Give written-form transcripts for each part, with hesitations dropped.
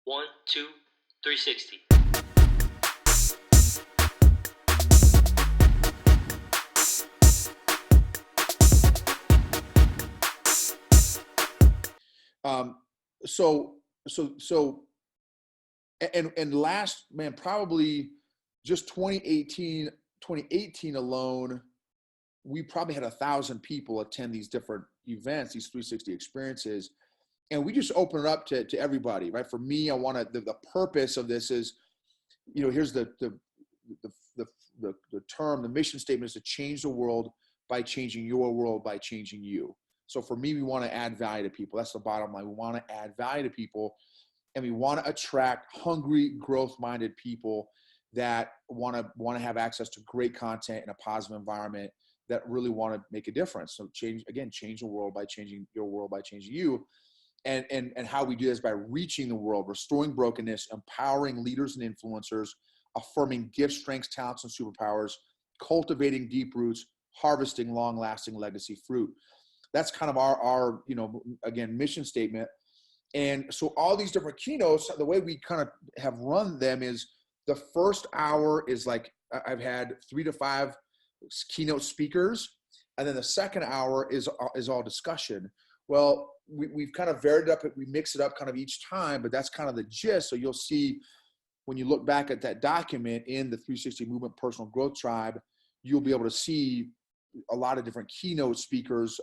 One, two, 360. Um, so, so, so, and last, man, probably just 2018 alone, we probably had 1,000 people attend these different events, these 360 experiences. And we just open it up to everybody, right? For me, I want to, the purpose of this is, here's the, the term, the mission statement is to change the world by changing your world, by changing you. So for me, we want to add value to people. That's the bottom line. We want to add value to people, and we want to attract hungry, growth-minded people that want to have access to great content in a positive environment, that really want to make a difference. So change the world by changing your world, by changing you. And how we do this by reaching the world, restoring brokenness, empowering leaders and influencers, affirming gifts, strengths, talents, and superpowers, cultivating deep roots, harvesting long-lasting legacy fruit. That's kind of our again, mission statement. And so all these different keynotes, the way we kind of have run them is the first hour is like, I've had 3 to 5 keynote speakers, and then the second hour is all discussion. Well, we've kind of varied it up, we mix it up kind of each time, but that's kind of the gist. So you'll see when you look back at that document in the 360 Movement Personal Growth Tribe, you'll be able to see a lot of different keynote speakers.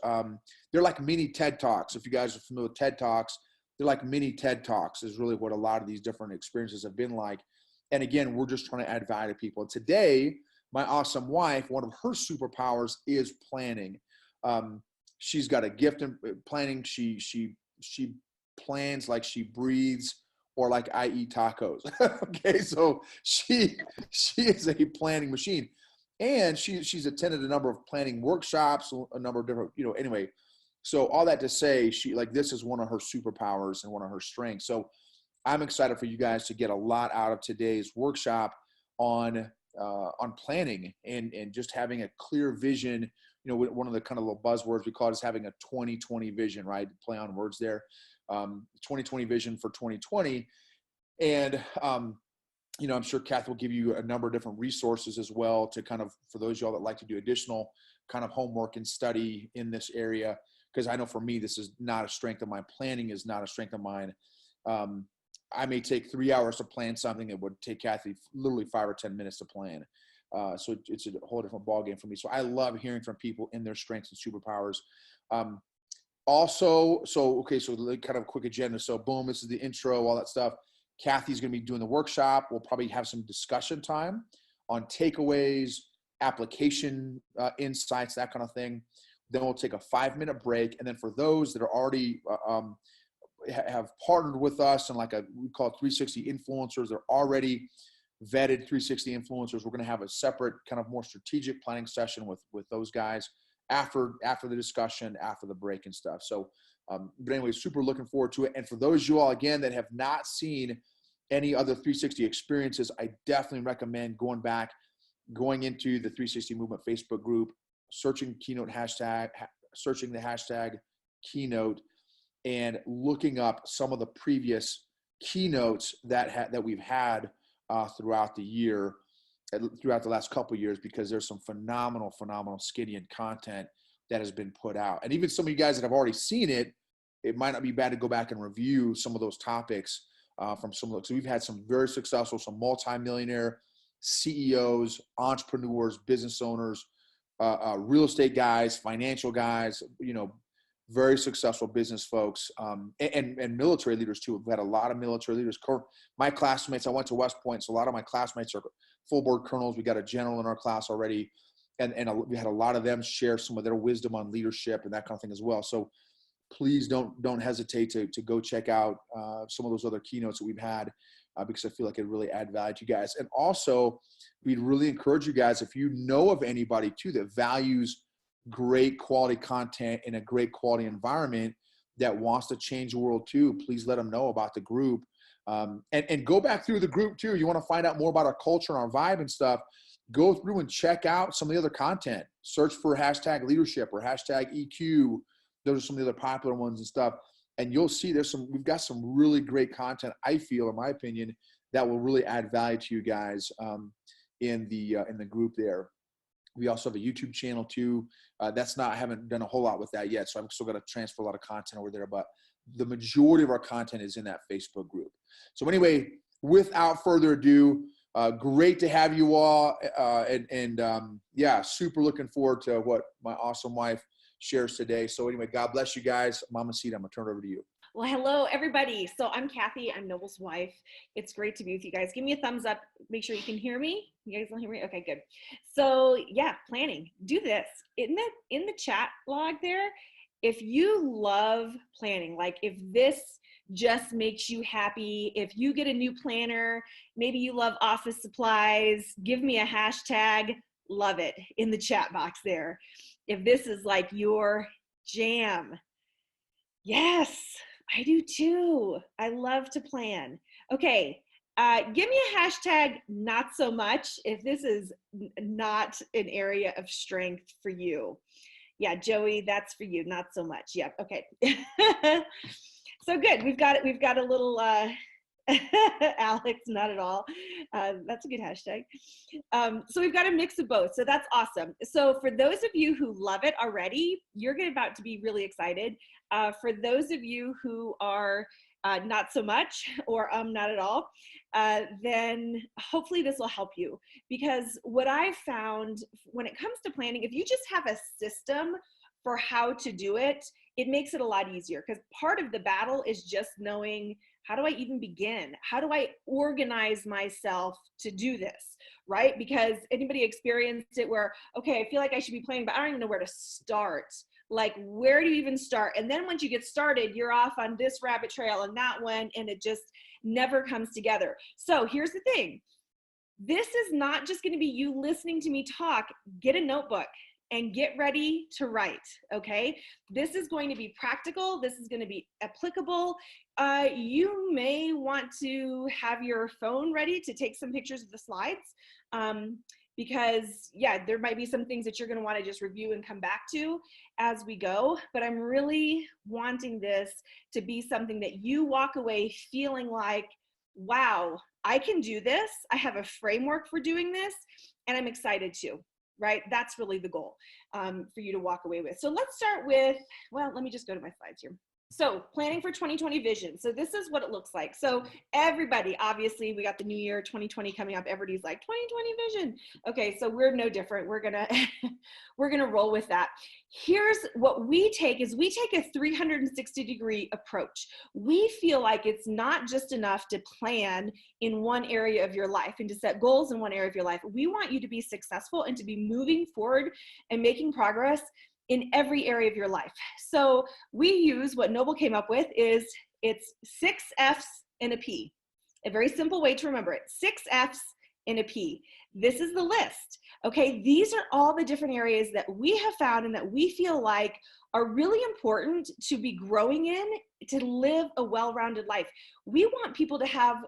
They're like mini TED Talks. If you guys are familiar with TED Talks, they're like mini TED Talks is really what a lot of these different experiences have been like. And again, we're just trying to add value to people. And today, my awesome wife, one of her superpowers is planning. She's got a gift in planning. She plans like she breathes, or like I eat tacos. Okay, so she is a planning machine, and she's attended a number of planning workshops, a number of different, anyway. So all that to say, this is one of her superpowers and one of her strengths. So I'm excited for you guys to get a lot out of today's workshop on planning and just having a clear vision. One of the kind of little buzzwords we call it is having a 2020 vision, right? Play on words there. 2020 vision for 2020. And, I'm sure Kath will give you a number of different resources as well to kind of, for those of y'all that like to do additional kind of homework and study in this area. Because I know for me, this is not a strength of mine. Planning is not a strength of mine. I may take 3 hours to plan something that would take Kathy literally 5 or 10 minutes to plan. So it's a whole different ballgame for me. So I love hearing from people in their strengths and superpowers. So kind of a quick agenda. So boom, this is the intro, all that stuff. Kathy's going to be doing the workshop. We'll probably have some discussion time on takeaways, application insights, that kind of thing. Then we'll take a 5-minute break. And then for those that are already have partnered with us and we call it 360 influencers, they're already vetted 360 influencers, we're going to have a separate kind of more strategic planning session with those guys after the discussion, after the break and stuff. So, but anyway, super looking forward to it. And for those of you all, again, that have not seen any other 360 experiences, I definitely recommend going into the 360 Movement Facebook group, searching the hashtag keynote, and looking up some of the previous keynotes that we've had throughout the year, throughout the last couple of years, because there's some phenomenal skinny and content that has been put out. And even some of you guys that have already seen it, it might not be bad to go back and review some of those topics from some of those. So we've had some very successful, some multimillionaire CEOs, entrepreneurs, business owners, real estate guys, financial guys, very successful business folks, and military leaders too. We've had a lot of military leaders. My classmates, I went to West Point, so a lot of my classmates are full board colonels. We got a general in our class already, and we had a lot of them share some of their wisdom on leadership and that kind of thing as well. So please don't hesitate to go check out some of those other keynotes that we've had, because I feel like it really add value to you guys. And also, we'd really encourage you guys, if you know of anybody too that values great quality content in a great quality environment, that wants to change the world too, please let them know about the group. And go back through the group too. You want to find out more about our culture and our vibe and stuff, go through and check out some of the other content. Search for hashtag leadership or hashtag EQ. Those are some of the other popular ones and stuff. and you'll see we've got some really great content, I feel, in my opinion, that will really add value to you guys in the group there. We also have a YouTube channel too. I haven't done a whole lot with that yet, so I'm still going to transfer a lot of content over there, but the majority of our content is in that Facebook group. So anyway, without further ado, great to have you all, yeah, super looking forward to what my awesome wife shares today. So anyway, God bless you guys. Mama Sita, I'm gonna turn it over to you. Well, hello, everybody. So I'm Kathy. I'm Noble's wife. It's great to be with you guys. Give me a thumbs up. Make sure you can hear me. You guys don't hear me? Okay, good. So yeah, planning. Do this. In the chat log there, if you love planning, like if this just makes you happy, if you get a new planner, maybe you love office supplies, give me a hashtag, love it, in the chat box there. If this is like your jam. Yes, I do too. I love to plan. Okay, give me a hashtag not so much if this is not an area of strength for you. Yeah, Joey, that's for you, not so much. Yep, okay. So good, we've got a little Alex, not at all. That's a good hashtag. So we've got a mix of both, so that's awesome. So for those of you who love it already, you're about to be really excited. For those of you who are not so much or not at all, then hopefully this will help you. Because what I've found when it comes to planning, if you just have a system for how to do it, it makes it a lot easier, because part of the battle is just knowing, how do I even begin? How do I organize myself to do this, right? Because anybody experienced it where, okay, I feel like I should be planning, but I don't even know where to start. Like, where do you even start? And then once you get started, you're off on this rabbit trail and that one, and it just never comes together. So here's the thing. This is not just going to be you listening to me talk. Get a notebook and get ready to write, okay? This is going to be practical. This is going to be applicable. You may want to have your phone ready to take some pictures of the slides, because yeah, there might be some things that you're going to want to just review and come back to as we go. But I'm really wanting this to be something that you walk away feeling like, wow, I can do this. I have a framework for doing this, and I'm excited to. Right? That's really the goal for you to walk away with. So let's start with, well, let me just go to my slides here. So planning for 2020 vision. So this is what it looks like. So everybody, obviously we got the new year 2020 coming up. Everybody's like 2020 vision. Okay, so we're no different. We're gonna roll with that. Here's what we take is we take a 360-degree approach. We feel like it's not just enough to plan in one area of your life and to set goals in one area of your life. We want you to be successful and to be moving forward and making progress in every area of your life. So we use what Noble came up with is it's 6 F's and a P. A very simple way to remember it, 6 F's and a P. This is the list, okay? These are all the different areas that we have found and that we feel like are really important to be growing in, to live a well-rounded life. We want people to have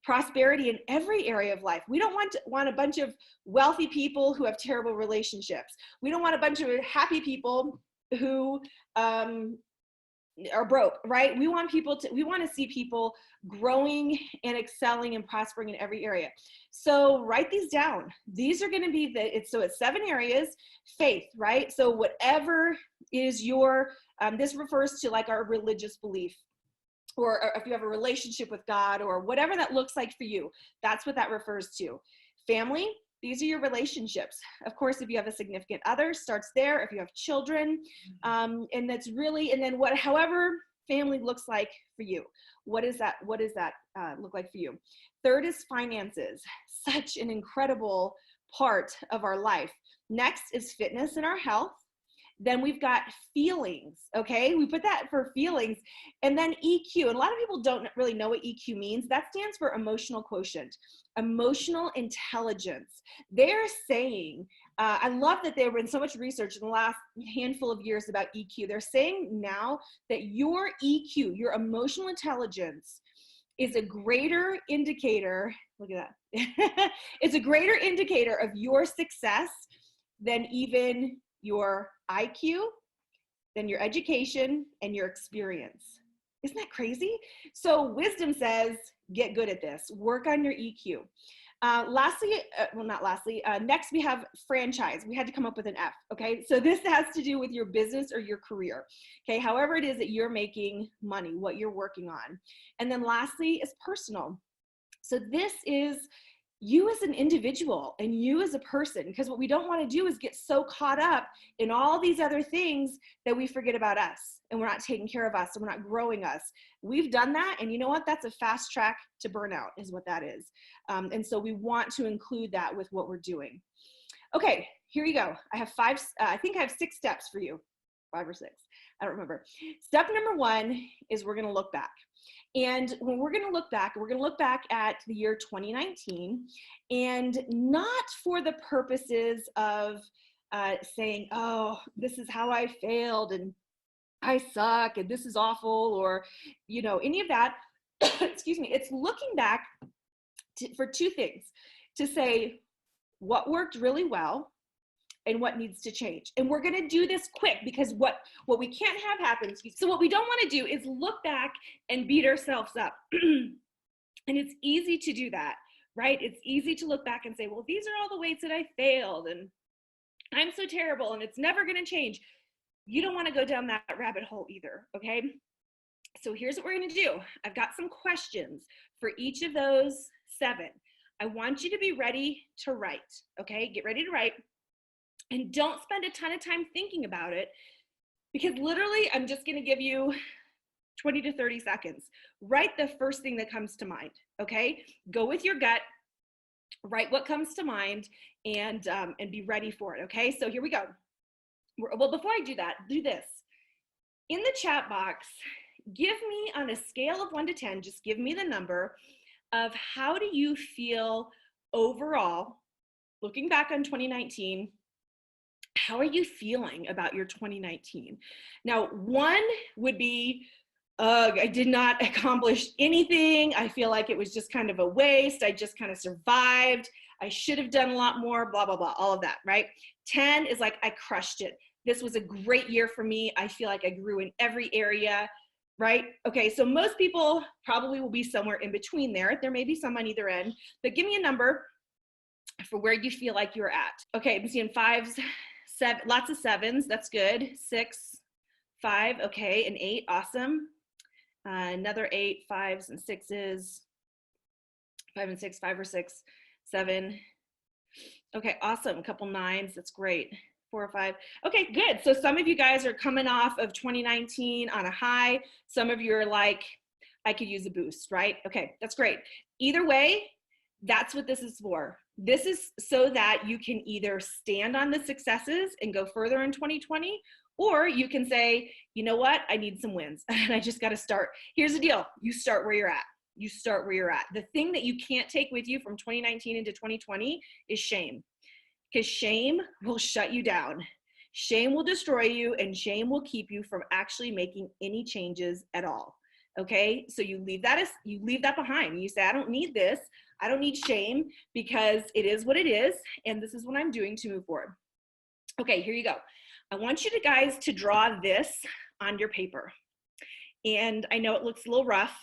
prosperity in every area of life. We don't want a bunch of wealthy people who have terrible relationships. We don't want a bunch of happy people who are broke, right? We want to see people growing and excelling and prospering in every area. So write these down. These are going to be it's 7 areas. Faith, right? So whatever is your, this refers to like our religious belief, or if you have a relationship with God, or whatever that looks like for you, that's what that refers to. Family, these are your relationships. Of course, if you have a significant other, starts there. If you have children, and that's really, and then however family looks like for you. What does that look like for you? Third is finances, such an incredible part of our life. Next is fitness and our health. Then we've got feelings, okay? We put that for feelings. And then EQ, and a lot of people don't really know what EQ means. That stands for emotional quotient, emotional intelligence. They're saying, I love that there been so much research in the last handful of years about EQ. They're saying now that your EQ, your emotional intelligence, is a greater indicator, look at that, it's a greater indicator of your success than even your IQ then your education, and your experience. Isn't that crazy? So wisdom says, get good at this. Work on your EQ. Next we have franchise. We had to come up with an F, okay? So this has to do with your business or your career, okay? However it is that you're making money, what you're working on. And then lastly is personal. So this is you as an individual and you as a person, because what we don't want to do is get so caught up in all these other things that we forget about us and we're not taking care of us and we're not growing us. We've done that, and you know what? That's a fast track to burnout is what that is. And so we want to include that with what we're doing. Okay, here you go. I have I think I have 6 steps for you, 5 or 6. I don't remember. Step number 1 is we're going to look back. And when we're going to look back at the year 2019, and not for the purposes of saying, oh, this is how I failed and I suck and this is awful, or, you know, any of that. Excuse me. It's looking back for 2 things: to say what worked really well and what needs to change. And we're going to do this quick, because what we can't have happen. So what we don't want to do is look back and beat ourselves up. And it's easy to do that, right? It's easy to look back and say, well, these are all the ways that I failed and I'm so terrible and it's never going to change. You don't want to go down that rabbit hole either, okay? So here's what we're going to do. I've got some questions for each of those 7. I want you to be ready to write, okay? Get ready to write. And don't spend a ton of time thinking about it, because literally I'm just going to give you 20 to 30 seconds. Write the first thing that comes to mind, okay? Go with your gut, write what comes to mind, and be ready for it, okay? So here we go. Well, before I do that, do this. In the chat box, give me, on a scale of 1 to 10, just give me the number of how do you feel overall, looking back on 2019, how are you feeling about your 2019? Now, 1 would be, I did not accomplish anything. I feel like it was just kind of a waste. I just kind of survived. I should have done a lot more, blah, blah, blah, all of that, right? 10 is like, I crushed it. This was a great year for me. I feel like I grew in every area, right? Okay, so most people probably will be somewhere in between there. There may be some on either end, but give me a number for where you feel like you're at. Okay, I'm seeing 5s, 7, lots of 7s, that's good. 6, 5, okay, and 8, awesome. Another 8, 5s and 6s, 5 and 6, 5 or 6, 7. Okay, awesome, a couple 9s, that's great. 4 or 5. Okay, good. So some of you guys are coming off of 2019 on a high. Some of you are like, I could use a boost, right? Okay, that's great. Either way, that's what this is for. This is so that you can either stand on the successes and go further in 2020, or you can say, you know what, I need some wins and I just got to start. Here's the deal. You start where you're at. You start where you're at. The thing that you can't take with you from 2019 into 2020 is shame, because shame will shut you down. Shame will destroy you, and shame will keep you from actually making any changes at all. Okay, so you leave that behind. You say, I don't need this. I don't need shame, because it is what it is, and this is what I'm doing to move forward. Okay, here you go. I want you guys to draw this on your paper. And I know it looks a little rough.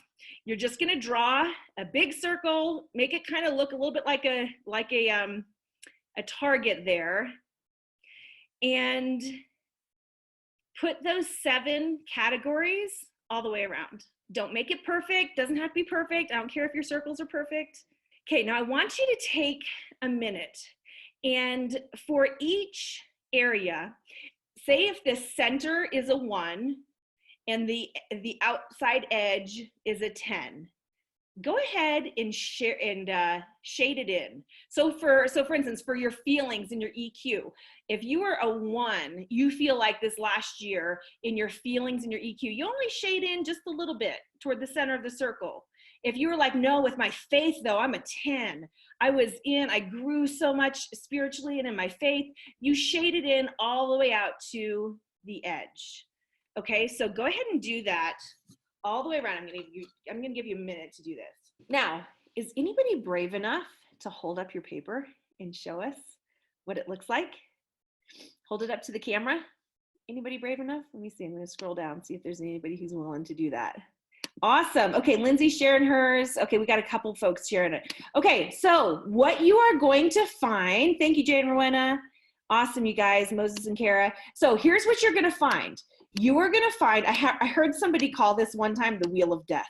You're just gonna draw a big circle, make it kind of look a little bit like a target there, and put those 7 categories all the way around. Don't make it perfect, doesn't have to be perfect. I don't care if your circles are perfect. Okay, now I want you to take a minute, and for each area, say if the center is a 1 and the outside edge is a 10, go ahead and share and shade it in. So for instance, for your feelings and your EQ, if you were a 1, you feel like this last year in your feelings and your EQ, you only shade in just a little bit toward the center of the circle. If you were like, no, with my faith though, I'm a 10. I grew so much spiritually and in my faith, you shade it in all the way out to the edge. Okay, so go ahead and do that all the way around. I'm gonna give you a minute to do this. Now, is anybody brave enough to hold up your paper and show us what it looks like? Hold it up to the camera. Anybody brave enough? Let me see. I'm going to scroll down, see if there's anybody who's willing to do that. Awesome. Okay, Lindsay's sharing hers. Okay, we got a couple folks sharing it. Okay, so what you are going to find, thank you, Jay and Rowena. Awesome, you guys, Moses and Kara. So here's what you're going to find. You are going to find, I heard somebody call this one time the wheel of death.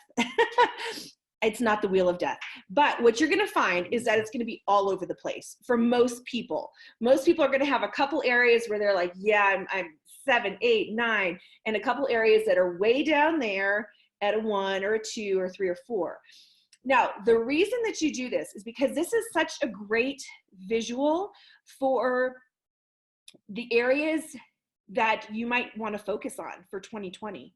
It's not the wheel of death. But what you're going to find is that it's going to be all over the place for most people. Most people are going to have a couple areas where they're like, yeah, I'm 7, 8, 9, and a couple areas that are way down there at a 1 or a 2 or 3 or 4. Now, the reason that you do this is because this is such a great visual for the areas that you might want to focus on for 2020.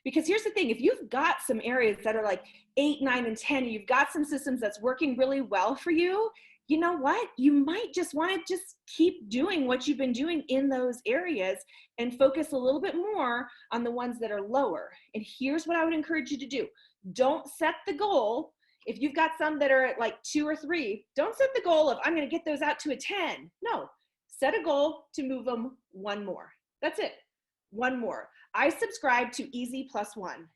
Because here's the thing, if you've got some areas that are like 8, 9, and 10, you've got some systems that's working really well for you, you know what? You might just want to just keep doing what you've been doing in those areas and focus a little bit more on the ones that are lower. And here's what I would encourage you to do. Don't set the goal. If you've got some that are at like 2 or 3, don't set the goal of, I'm going to get those out to a 10. No, set a goal to move them 1 more. That's it. 1 more. I subscribe to easy plus 1.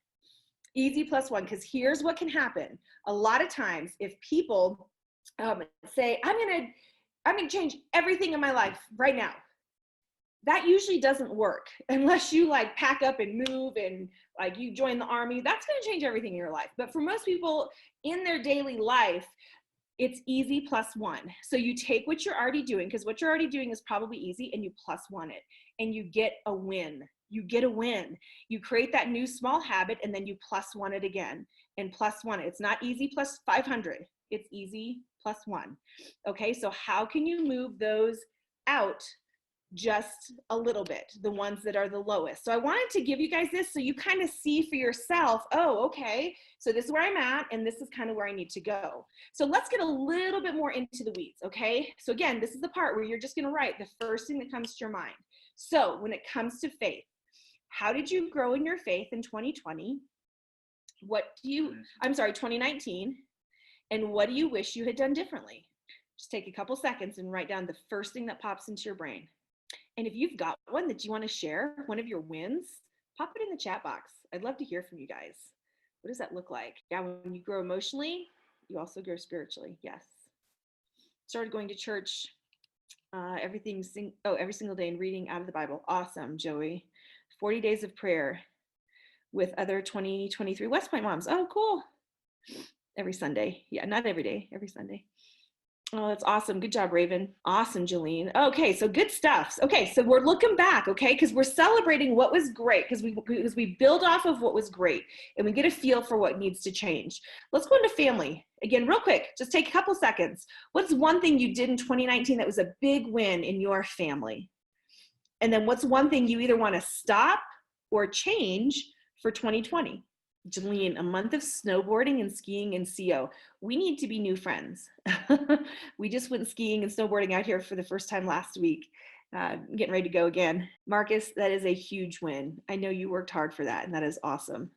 Easy plus 1, because here's what can happen. A lot of times, if people say, I'm gonna change everything in my life right now, that usually doesn't work unless you like pack up and move and like you join the army. That's going to change everything in your life. But for most people in their daily life, it's easy plus 1. So you take what you're already doing, because what you're already doing is probably easy, and you plus 1 it, and you get a win. You get a win. You create that new small habit, and then you plus 1 it again, and plus 1 it. It's not easy plus 500. It's easy plus 1. Okay, so how can you move those out just a little bit, the ones that are the lowest? So I wanted to give you guys this so you kind of see for yourself, oh, okay, so this is where I'm at, and this is kind of where I need to go. So let's get a little bit more into the weeds, okay? So again, this is the part where you're just going to write the first thing that comes to your mind. So when it comes to faith, how did you grow in your faith in 2020? 2019. And what do you wish you had done differently? Just take a couple seconds and write down the first thing that pops into your brain. And if you've got one that you want to share, one of your wins, pop it in the chat box. I'd love to hear from you guys. What does that look like? Yeah, when you grow emotionally, you also grow spiritually. Yes. Started going to church every single day and reading out of the Bible. Awesome, Joey. 40 days of prayer with other 2023 West Point moms. Oh, cool. Every Sunday. Yeah, not every day, every Sunday. Oh, that's awesome. Good job, Raven. Awesome, Jolene. Okay, so good stuff. Okay, so we're looking back, okay, because we're celebrating what was great, because we build off of what was great, and we get a feel for what needs to change. Let's go into family. Again, real quick, just take a couple seconds. What's one thing you did in 2019 that was a big win in your family? And then what's one thing you either want to stop or change for 2020? Jolene, a month of snowboarding and skiing in CO. We need to be new friends. We just went skiing and snowboarding out here for the first time last week. Getting ready to go again. Marcus, that is a huge win. I know you worked hard for that, and that is awesome.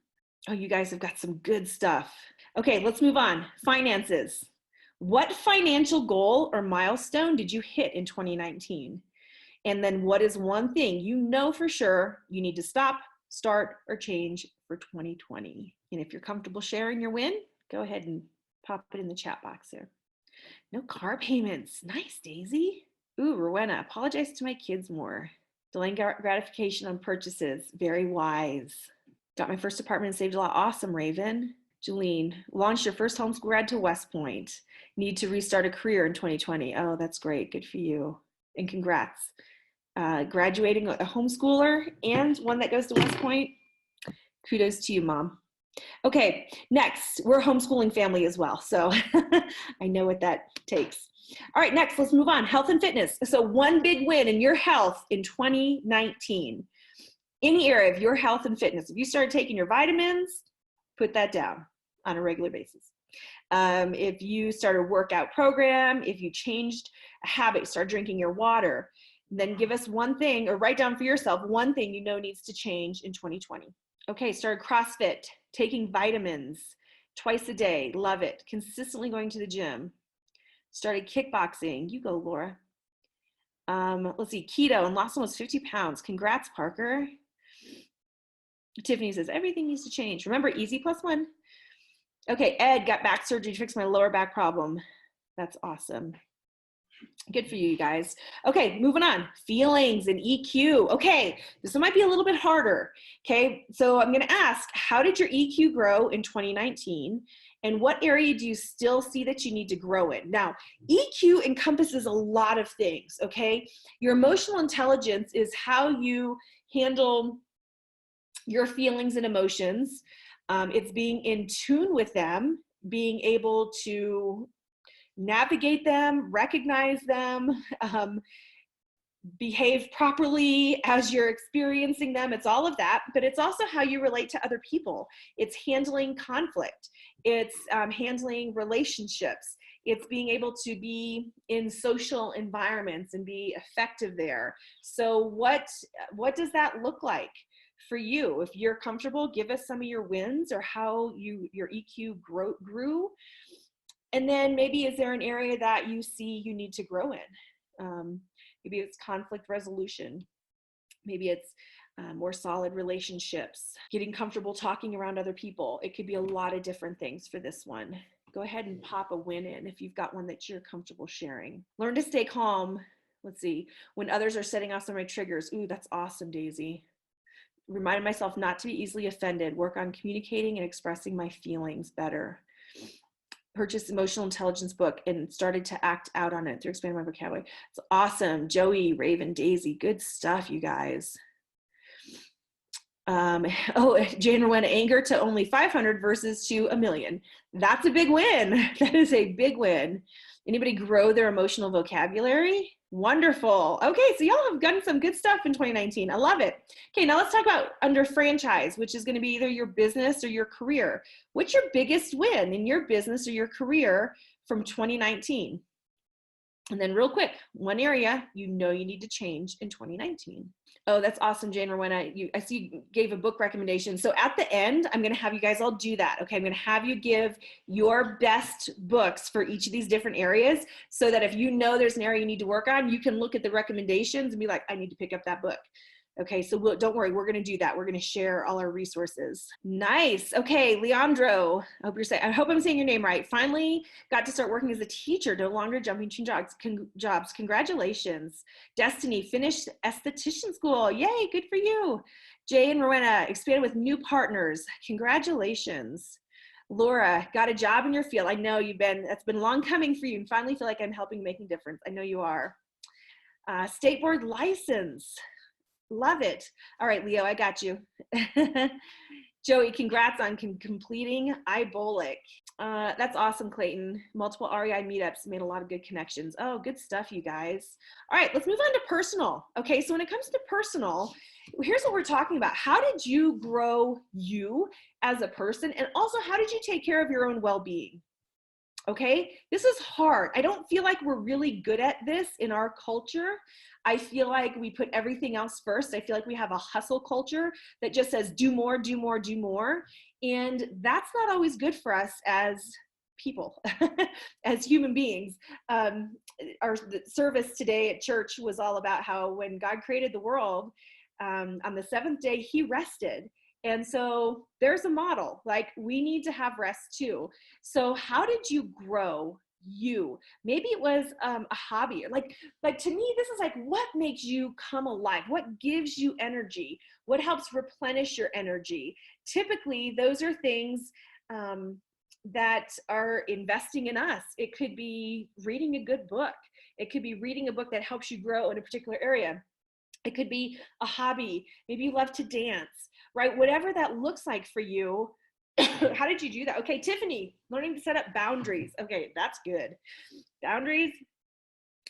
Oh, you guys have got some good stuff. Okay, let's move on. Finances. What financial goal or milestone did you hit in 2019? And then what is one thing you know for sure you need to stop, start, or change for 2020? And if you're comfortable sharing your win, go ahead and pop it in the chat box there. No car payments. Nice, Daisy. Ooh, Rowena, apologize to my kids more. Delaying gratification on purchases. Very wise. Got my first apartment and saved a lot. Awesome, Raven. Jolene, launched your first homeschool grad to West Point. Need to restart a career in 2020. Oh, that's great. Good for you. And congrats. Graduating a homeschooler and one that goes to West Point. Kudos to you, Mom. Okay, next, we're a homeschooling family as well, so I know what that takes. All right, next, let's move on. Health and fitness. So one big win in your health in 2019. Any area of your health and fitness. If you started taking your vitamins, put that down on a regular basis. If you started a workout program, if you changed a habit, start drinking your water, then give us one thing, or write down for yourself one thing you know needs to change in 2020. Okay, started CrossFit, taking vitamins twice a day, love it. Consistently going to the gym. Started kickboxing, you go, Laura. Let's see, keto and lost almost 50 pounds. Congrats, Parker. Tiffany says, everything needs to change. Remember, easy +1. Okay, Ed, got back surgery to fix my lower back problem. That's awesome. Good for you guys. Okay, moving on. Feelings and EQ. Okay, this one might be a little bit harder. Okay, so I'm going to ask, how did your EQ grow in 2019? And what area do you still see that you need to grow in? Now, EQ encompasses a lot of things, okay? Your emotional intelligence is how you handle your feelings and emotions. It's being in tune with them, being able to navigate them, recognize them, behave properly as you're experiencing them. It's all of that, but it's also how you relate to other people. It's handling conflict. It's handling relationships. It's being able to be in social environments and be effective there. So what does that look like for you? If you're comfortable, give us some of your wins or how your EQ grew. And then maybe is there an area that you see you need to grow in? Maybe it's conflict resolution. Maybe it's more solid relationships, getting comfortable talking around other people. It could be a lot of different things for this one. Go ahead and pop a win in if you've got one that you're comfortable sharing. Learn to stay calm. Let's see, when others are setting off some of my triggers. Ooh, that's awesome, Daisy. Remind myself not to be easily offended. Work on communicating and expressing my feelings better. Purchased emotional intelligence book and started to act out on it to expand my vocabulary. It's awesome. Joey, Raven, Daisy, good stuff, you guys. Jane Rowena, anger to only 500 versus to 1 million. That's a big win. That is a big win. Anybody grow their emotional vocabulary? Wonderful. Okay, so y'all have done some good stuff in 2019. I love it. Okay, now let's talk about under franchise, which is going to be either your business or your career. What's your biggest win in your business or your career from 2019? And then real quick, one area you know you need to change in 2019. Oh, that's awesome, Jane Rowena. I see you gave a book recommendation. So at the end, I'm going to have you guys all do that. Okay, I'm going to have you give your best books for each of these different areas so that if you know there's an area you need to work on, you can look at the recommendations and be like, I need to pick up that book. Okay, so don't worry, we're going to do that. We're going to share all our resources. Nice. Okay, Leandro, I hope I'm saying your name right. Finally got to start working as a teacher, no longer jumping between jobs. Congratulations. Destiny, finished esthetician school. Yay, good for you. Jay and Rowena, expanded with new partners. Congratulations. Laura, got a job in your field. I know that's been long coming for you and finally feel like I'm helping make a difference. I know you are. State board license. Love it. All right, Leo, I got you. Joey, congrats on completing IBOLIC. That's awesome, Clayton. Multiple REI meetups, made a lot of good connections. Oh, good stuff, you guys. All right, let's move on to personal. Okay, so when it comes to personal, here's what we're talking about. How did you grow you as a person? And also, how did you take care of your own well-being? Okay, this is hard. I don't feel like we're really good at this in our culture. I feel like we put everything else first. I feel like we have a hustle culture that just says do more, do more, do more. And that's not always good for us as people, as human beings. Our service today at church was all about how when God created the world, on the seventh day, he rested. And so there's a model, like we need to have rest too. So how did you grow you? Maybe it was a hobby. Like to me, this is like, what makes you come alive? What gives you energy? What helps replenish your energy? Typically, those are things that are investing in us. It could be reading a good book. It could be reading a book that helps you grow in a particular area. It could be a hobby. Maybe you love to dance, right? Whatever that looks like for you. How did you do that? Okay, Tiffany, learning to set up boundaries. Okay, that's good. Boundaries,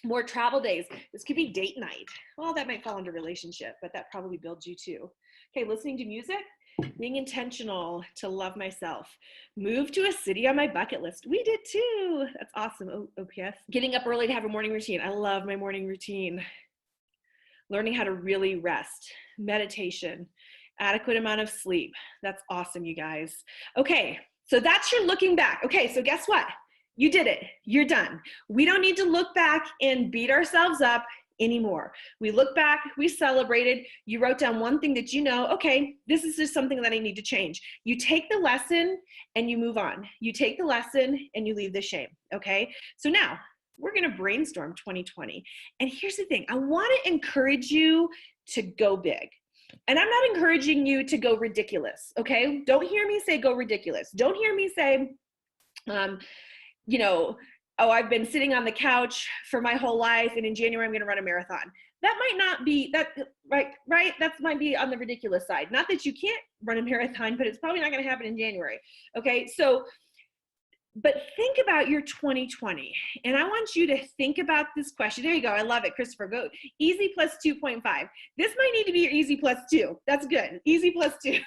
more travel days. This could be date night. Well, that might fall under relationship, but that probably builds you too. Okay, listening to music, being intentional to love myself. Move to a city on my bucket list. We did too. That's awesome. OPS. Getting up early to have a morning routine. I love my morning routine. Learning how to really rest. Meditation. Adequate amount of sleep. That's awesome, you guys. Okay, so that's your looking back. Okay, so guess what? You did it. You're done. We don't need to look back and beat ourselves up anymore. We look back, we celebrated, you wrote down one thing that you know, okay, this is just something that I need to change. You take the lesson and you move on. You take the lesson and you leave the shame, okay? So now we're gonna brainstorm 2020. And here's the thing, I wanna encourage you to go big. And I'm not encouraging you to go ridiculous, okay? Don't hear me say go ridiculous. Don't hear me say, you know, oh, I've been sitting on the couch for my whole life and in January I'm gonna run a marathon. That might not be, right? That might be on the ridiculous side. Not that you can't run a marathon, but it's probably not gonna happen in January, okay? So, but think about your 2020. And I want you to think about this question. There you go, I love it, Christopher, go. Easy plus 2.5. This might need to be your easy plus 2. That's good, easy plus 2.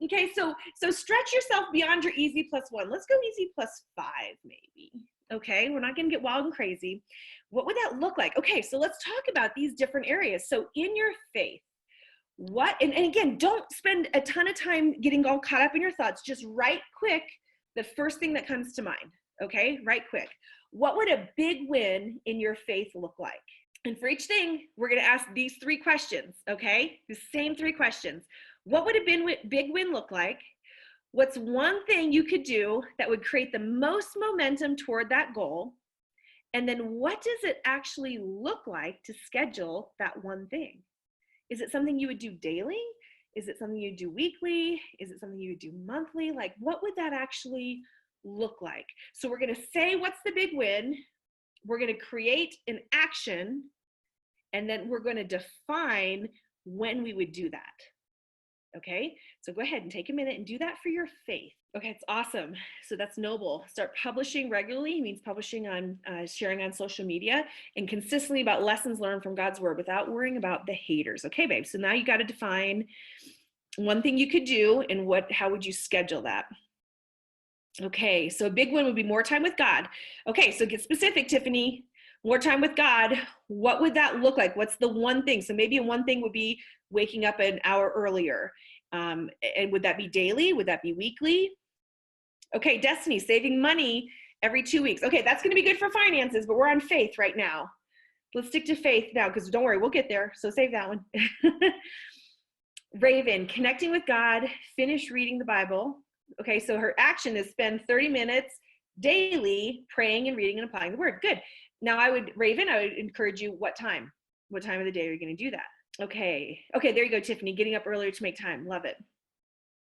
Okay, so stretch yourself beyond your easy plus 1. Let's go easy plus 5 maybe. Okay, we're not gonna get wild and crazy. What would that look like? Okay, so let's talk about these different areas. So in your faith, what, and again, don't spend a ton of time getting all caught up in your thoughts. Just write quick the first thing that comes to mind, okay? Write quick. What would a big win in your faith look like? And for each thing, we're gonna ask these 3 questions, okay? The same 3 questions. What would a big win look like? What's one thing you could do that would create the most momentum toward that goal? And then what does it actually look like to schedule that one thing? Is it something you would do daily? Is it something you do weekly? Is it something you would do monthly? Like, what would that actually look like? So we're gonna say, what's the big win? We're gonna create an action, and then we're gonna define when we would do that. Okay, so go ahead and take a minute and do that for your faith. Okay, it's awesome. So that's noble. Start publishing regularly, means publishing on, sharing on social media, and consistently about lessons learned from God's word without worrying about the haters. Okay, babe, so now you got to define one thing you could do and how would you schedule that? Okay, so a big one would be more time with God. Okay, so get specific, Tiffany. More time with God. What would that look like? What's the one thing? So maybe one thing would be waking up an hour earlier. And would that be daily? Would that be weekly? Okay, Destiny, saving money every 2 weeks. Okay, that's gonna be good for finances, but we're on faith right now. Let's stick to faith now, because don't worry, we'll get there. So save that one. Raven, connecting with God, finish reading the Bible. Okay, so her action is spend 30 minutes daily praying and reading and applying the word. Good. Now Raven, I would encourage you, what time? What time of the day are you gonna do that? Okay, there you go, Tiffany, getting up earlier to make time, love it.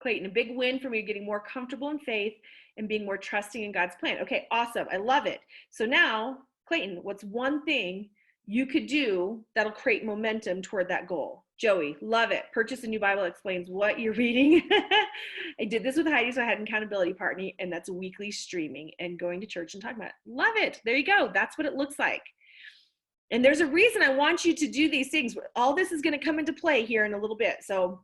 Clayton, a big win for me, getting more comfortable in faith and being more trusting in God's plan. Okay, awesome, I love it. So now, Clayton, what's one thing you could do that'll create momentum toward that goal? Joey, love it. Purchase a new Bible, explains what you're reading. I did this with Heidi, so I had an accountability partner, and that's weekly streaming and going to church and talking about it. Love it. There you go. That's what it looks like. And there's a reason I want you to do these things. All this is going to come into play here in a little bit. So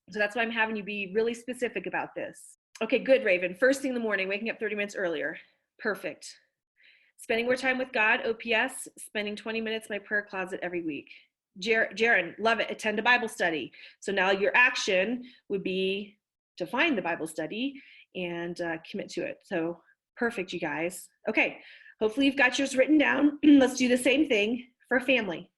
that's why I'm having you be really specific about this. Okay, good, Raven. First thing in the morning, waking up 30 minutes earlier. Perfect. Spending more time with God, OPS, spending 20 minutes in my prayer closet every week. Jaren, love it. Attend a Bible study. So now your action would be to find the Bible study and commit to it. So perfect, you guys. Okay, hopefully you've got yours written down. Let's do the same thing for family.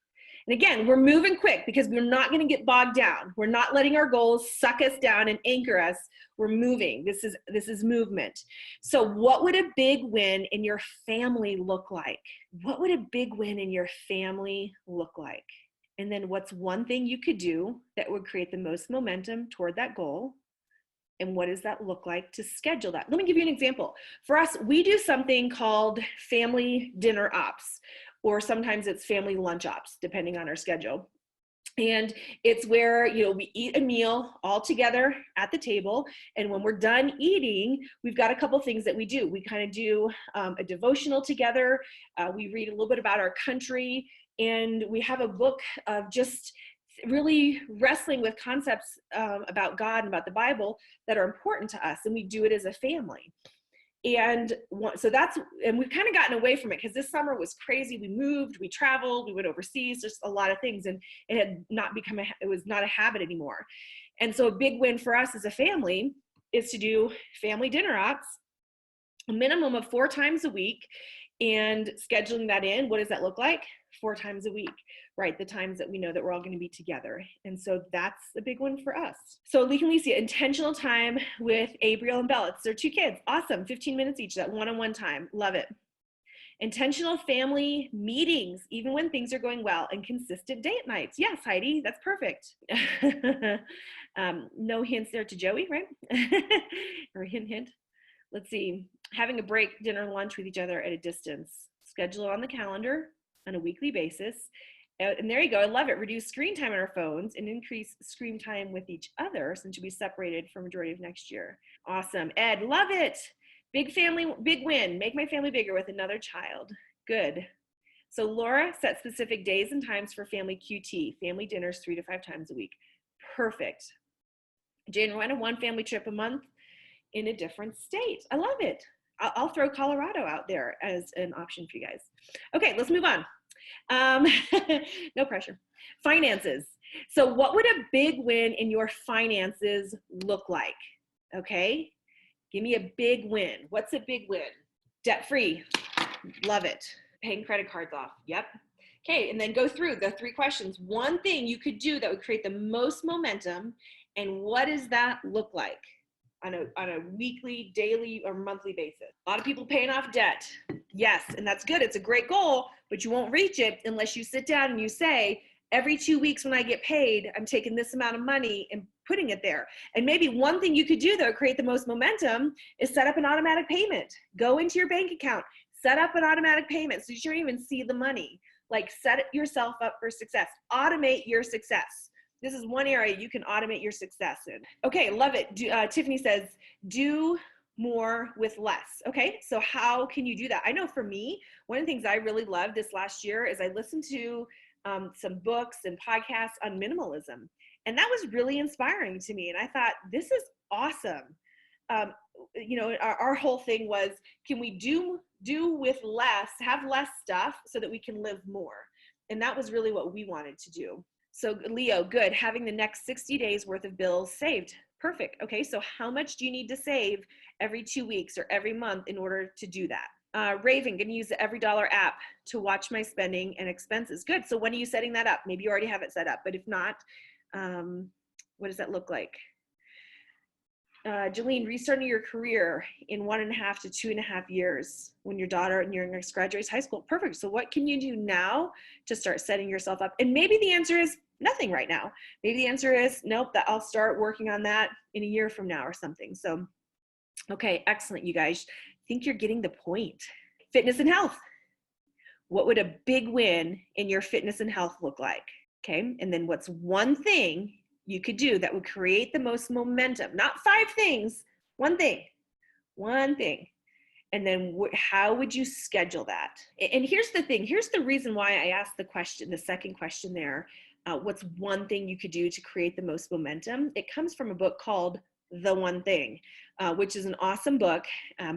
And again, we're moving quick because we're not going to get bogged down. We're not letting our goals suck us down and anchor us. We're moving. This is movement. So what would a big win in your family look like? What would a big win in your family look like? And then what's one thing you could do that would create the most momentum toward that goal? And what does that look like to schedule that? Let me give you an example. For us, we do something called family dinner ops, or sometimes it's family lunch ops, depending on our schedule. And it's where, we eat a meal all together at the table. And when we're done eating, we've got a couple things that we do. We kind of do a devotional together. We read a little bit about our country. And we have a book of just really wrestling with concepts about God and about the Bible that are important to us. And we do it as a family. And so and we've kind of gotten away from it because this summer was crazy. We moved, we traveled, we went overseas, just a lot of things. And it had not it was not a habit anymore. And so a big win for us as a family is to do family dinner ops, a minimum of 4 times a week, and scheduling that in. What does that look like? 4 times a week, right? The times that we know that we're all going to be together. And so that's a big one for us. So Leek and Licia, intentional time with Abriel and Bella. It's their 2 kids. Awesome. 15 minutes each, that one-on-one time. Love it. Intentional family meetings, even when things are going well, and consistent date nights. Yes, Heidi, that's perfect. No hints there to Joey, right? Or hint, hint. Let's see. Having a break, dinner, lunch with each other at a distance. Schedule it on the calendar on a weekly basis. And there you go. I love it. Reduce screen time on our phones and increase screen time with each other since you'll be separated for majority of next year. Awesome. Ed, love it. Big family, big win. Make my family bigger with another child. Good. So Laura, set specific days and times for family QT, family dinners 3 to 5 times a week. Perfect. Jane, why not 1 family trip a month in a different state? I love it. I'll throw Colorado out there as an option for you guys. Okay, let's move on. No pressure. Finances. So what would a big win in your finances look like? Okay, give me a big win. What's a big win? Debt-free. Love it. Paying credit cards off. Yep. Okay, and then go through the 3 questions. One thing you could do that would create the most momentum, and what does that look like on a weekly, daily, or monthly basis? A lot of people paying off debt. Yes, and that's good. It's a great goal, but you won't reach it unless you sit down and you say, every 2 weeks when I get paid, I'm taking this amount of money and putting it there. And maybe one thing you could do that would create the most momentum is set up an automatic payment. Go into your bank account, set up an automatic payment so you don't even see the money. Like, set yourself up for success. Automate your success. This is one area you can automate your success in. Okay, love it. Tiffany says, do more with less. Okay, so how can you do that? I know for me, one of the things I really loved this last year is I listened to some books and podcasts on minimalism. And that was really inspiring to me. And I thought, this is awesome. You know, our whole thing was, can we do with less, have less stuff so that we can live more? And that was really what we wanted to do. So Leo, good. Having the next 60 days worth of bills saved. Perfect. Okay, so how much do you need to save every 2 weeks or every month in order to do that? Raven, gonna use the Every Dollar app to watch my spending and expenses. Good, so when are you setting that up? Maybe you already have it set up, but if not, what does that look like? Jolene, restarting your career in 1.5 to 2.5 years when your daughter and your next graduates high school. Perfect. So what can you do now to start setting yourself up? And maybe the answer is nothing right now. Maybe the answer is, nope, that I'll start working on that in a year from now or something. So, okay, excellent, you guys. I think you're getting the point. Fitness and health. What would a big win in your fitness and health look like? Okay, and then what's one thing you could do that would create the most momentum? Not 5 things, one thing. And then how would you schedule that? And here's the thing, here's the reason why I asked the question, the second question there, what's one thing you could do to create the most momentum? It comes from a book called The One Thing, which is an awesome book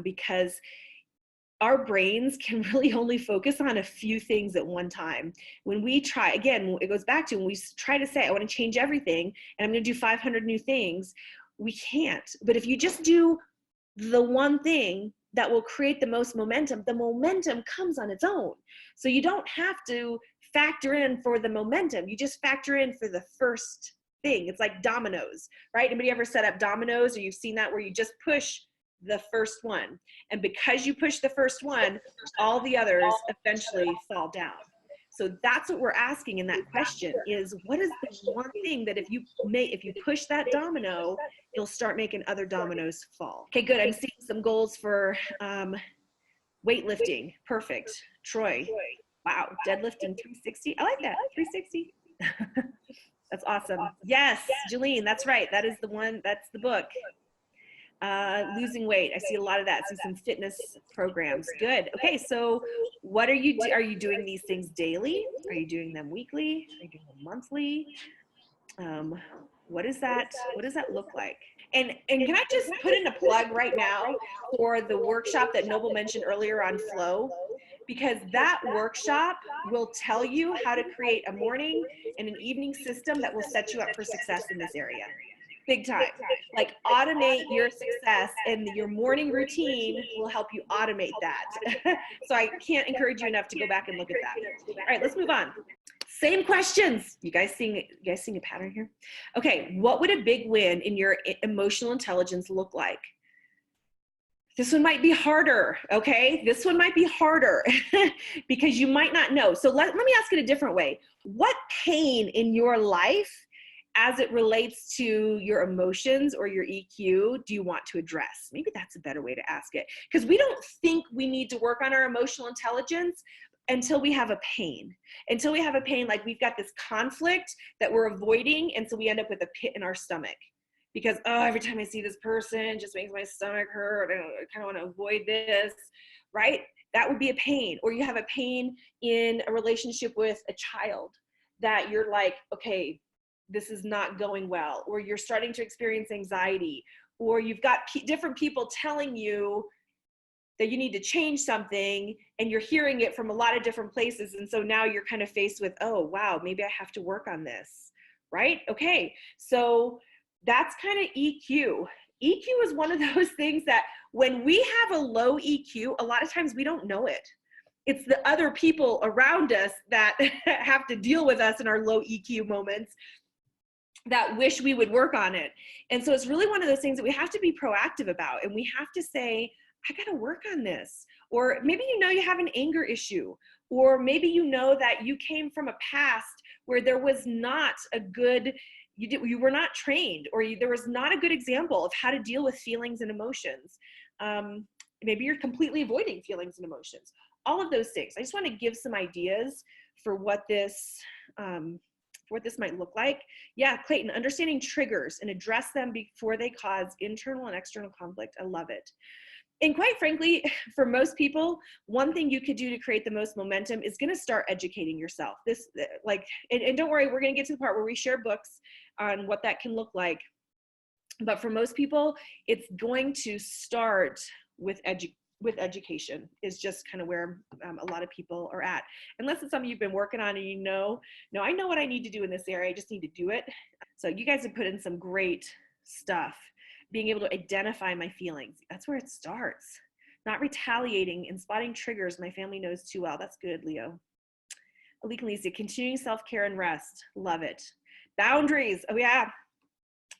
because our brains can really only focus on a few things at one time. When we try, again, it goes back to when we try to say, I want to change everything and I'm going to do 500 new things, we can't. But if you just do the one thing that will create the most momentum, the momentum comes on its own. So you don't have to factor in for the momentum. You just factor in for the first thing. It's like dominoes, right? Anybody ever set up dominoes, or you've seen that where you just push the first one, and because you push the first one, all the others eventually fall down. So that's what we're asking in that question is, what is the one thing that if you push that domino, you'll start making other dominoes fall? Okay, good. I'm seeing some goals for weightlifting. Perfect. Troy, wow, deadlifting 360. I like that, 360. That's awesome. Yes, Jolene, that's right. That is the one, that's the book. Losing weight. I see a lot of that. I see some fitness programs. Good. Okay, so what are you doing these things daily? Are you doing them weekly? Are you doing them monthly? What does that look like? And can I just put in a plug right now for the workshop that Noble mentioned earlier on flow? Because that workshop will tell you how to create a morning and an evening system that will set you up for success in this area. Big time. Like automate your success, and your morning routine will help you automate that. So I can't encourage you enough to go back and look at that. All right, let's move on. Same questions. You guys seeing a pattern here? Okay, what would a big win in your emotional intelligence look like? This one might be harder, okay? This one might be harder because you might not know. So let me ask it a different way. What pain in your life as it relates to your emotions or your EQ do you want to address? Maybe that's a better way to ask it, because we don't think we need to work on our emotional intelligence until we have a pain. Until we have a pain, like we've got this conflict that we're avoiding, and so we end up with a pit in our stomach. Because, oh, every time I see this person, it just makes my stomach hurt. I kind of want to avoid this, right? That would be a pain. Or you have a pain in a relationship with a child that you're like, okay, this is not going well. Or you're starting to experience anxiety. Or you've got different people telling you that you need to change something, and you're hearing it from a lot of different places. And so now you're kind of faced with, oh, wow, maybe I have to work on this, right? Okay, so that's kind of EQ. EQ is one of those things that when we have a low EQ, a lot of times we don't know it. It's the other people around us that have to deal with us in our low EQ moments that wish we would work on it. And so it's really one of those things that we have to be proactive about. And we have to say, I got to work on this. Or maybe you have an anger issue. Or maybe that you came from a past where there was not a good, you were not trained, or there was not a good example of how to deal with feelings and emotions. Maybe you're completely avoiding feelings and emotions. All of those things. I just want to give some ideas for what this might look like. Yeah, Clayton, understanding triggers and address them before they cause internal and external conflict. I love it. And quite frankly, for most people, one thing you could do to create the most momentum is going to start educating yourself. And don't worry, we're going to get to the part where we share books on what that can look like. But for most people, it's going to start with education is just kind of where a lot of people are at. Unless it's something you've been working on and no, I know what I need to do in this area. I just need to do it. So you guys have put in some great stuff. Being able to identify my feelings. That's where it starts. Not retaliating and spotting triggers my family knows too well. That's good, Leo. Alika Lisa, continuing self-care and rest. Love it. Boundaries. Oh yeah.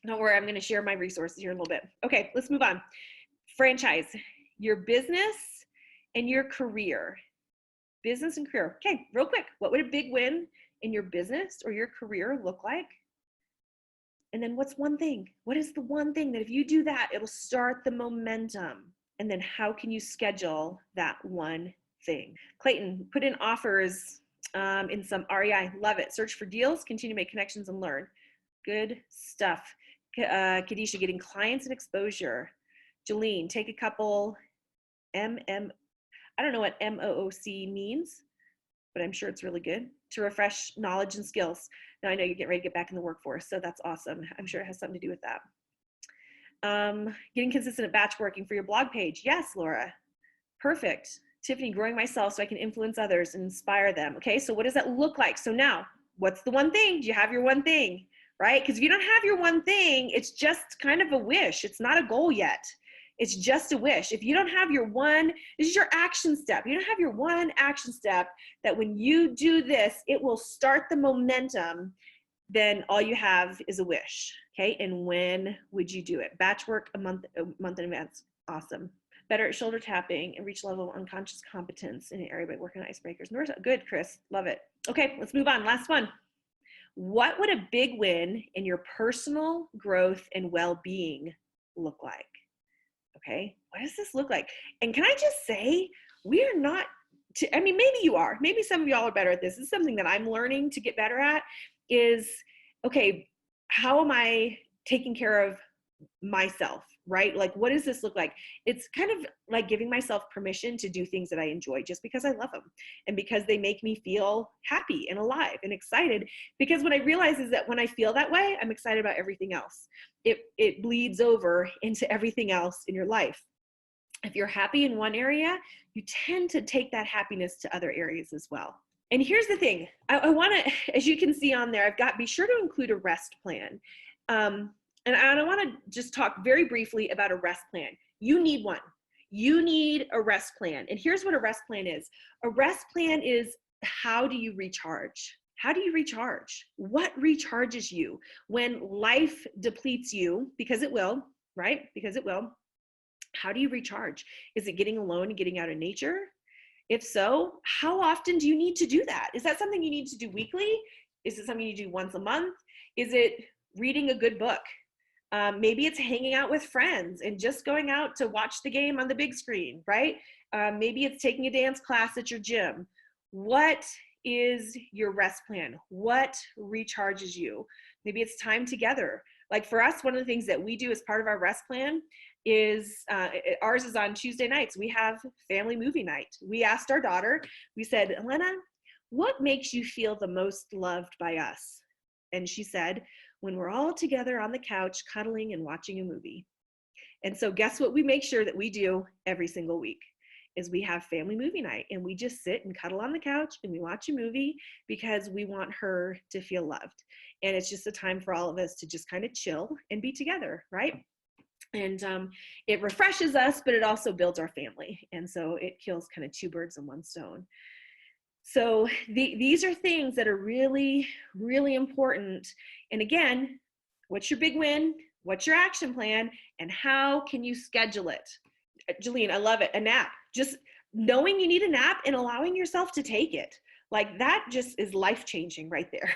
Don't worry, I'm going to share my resources here in a little bit. Okay, let's move on. Franchise. Your business and your career. Business and career. Okay, real quick. What would a big win in your business or your career look like? And then what's one thing? What is the one thing that if you do that, it'll start the momentum? And then how can you schedule that one thing? Clayton, put in offers in some REI. Love it. Search for deals, continue to make connections and learn. Good stuff. Kadisha, getting clients and exposure. Jolene, take a couple I don't know what MOOC means, but I'm sure it's really good. To refresh knowledge and skills. Now I know you're getting ready to get back in the workforce, so that's awesome. I'm sure it has something to do with that. Getting consistent at batch working for your blog page. Yes, Laura. Perfect. Tiffany, growing myself so I can influence others and inspire them. Okay, so what does that look like? So now, what's the one thing? Do you have your one thing, right? Because if you don't have your one thing, it's just kind of a wish. It's not a goal yet. It's just a wish. If you don't have your one, this is your action step. You don't have your one action step that when you do this, it will start the momentum, then all you have is a wish. Okay, and when would you do it? Batch work a month in advance. Awesome. Better at shoulder tapping and reach level of unconscious competence in an area by working on icebreakers. Good, Chris. Love it. Okay, let's move on. Last one. What would a big win in your personal growth and well-being look like? Okay, what does this look like? And can I just say, we are not, maybe you are, maybe some of y'all are better at this. This is something that I'm learning to get better at is, okay, how am I taking care of myself, right? Like, what does this look like? It's kind of like giving myself permission to do things that I enjoy just because I love them and because they make me feel happy and alive and excited. Because what I realize is that when I feel that way, I'm excited about everything else. It bleeds over into everything else in your life. If you're happy in one area, you tend to take that happiness to other areas as well. And here's the thing, I want to, as you can see on there, be sure to include a rest plan. And I want to just talk very briefly about a rest plan. You need one. You need a rest plan. And here's what a rest plan is. A rest plan is, how do you recharge? How do you recharge? What recharges you when life depletes you? Because it will, right? Because it will. How do you recharge? Is it getting alone and getting out of nature? If so, how often do you need to do that? Is that something you need to do weekly? Is it something you do once a month? Is it reading a good book? Maybe it's hanging out with friends and just going out to watch the game on the big screen, right? Maybe it's taking a dance class at your gym. What is your rest plan? What recharges you? Maybe it's time together. Like for us, one of the things that we do as part of our rest plan is, ours is on Tuesday nights. We have family movie night. We asked our daughter, we said, Elena, what makes you feel the most loved by us? And she said, when we're all together on the couch, cuddling and watching a movie. And so guess what we make sure that we do every single week is we have family movie night, and we just sit and cuddle on the couch and we watch a movie because we want her to feel loved. And it's just a time for all of us to just kind of chill and be together, right? And it refreshes us, but it also builds our family. And so it kills kind of two birds in one stone. So these are things that are really, really important. And again, what's your big win? What's your action plan? And how can you schedule it? Jolene, I love it. A nap. Just knowing you need a nap and allowing yourself to take it. Like that just is life-changing right there.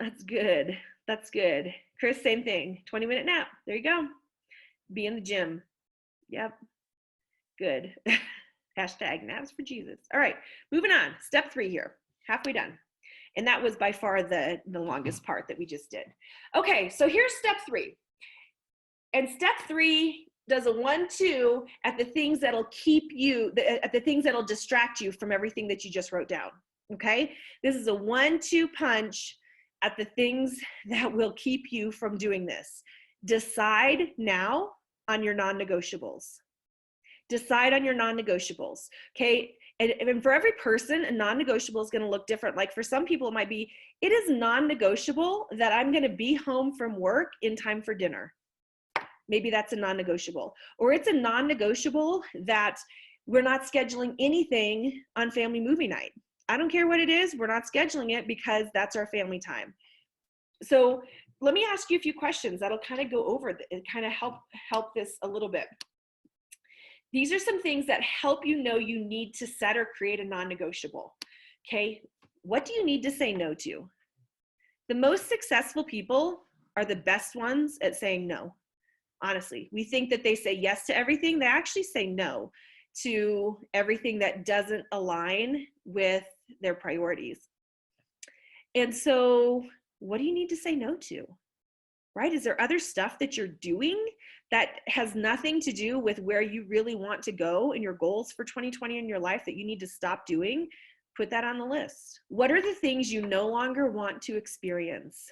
That's good. That's good. Chris, same thing. 20-minute nap. There you go. Be in the gym. Yep. Good. Hashtag naps for Jesus. All right, moving on. Step 3 here. Halfway done. And that was by far the longest part that we just did. Okay, so here's step 3. And step 3 does a 1-2 at the things that'll keep you, at the things that'll distract you from everything that you just wrote down. Okay? This is a 1-2 punch at the things that will keep you from doing this. Decide now on your non-negotiables. Decide on your non-negotiables, okay? And for every person, a non-negotiable is gonna look different. Like for some people, it might be, it is non-negotiable that I'm gonna be home from work in time for dinner. Maybe that's a non-negotiable. Or it's a non-negotiable that we're not scheduling anything on family movie night. I don't care what it is, we're not scheduling it because that's our family time. So let me ask you a few questions that'll kind of go over and kind of help this a little bit. These are some things that help you know you need to set or create a non-negotiable, okay? What do you need to say no to? The most successful people are the best ones at saying no, honestly. We think that they say yes to everything. They actually say no to everything that doesn't align with their priorities. And so what do you need to say no to? Right? Is there other stuff that you're doing that has nothing to do with where you really want to go and your goals for 2020 in your life that you need to stop doing? Put that on the list. What are the things you no longer want to experience?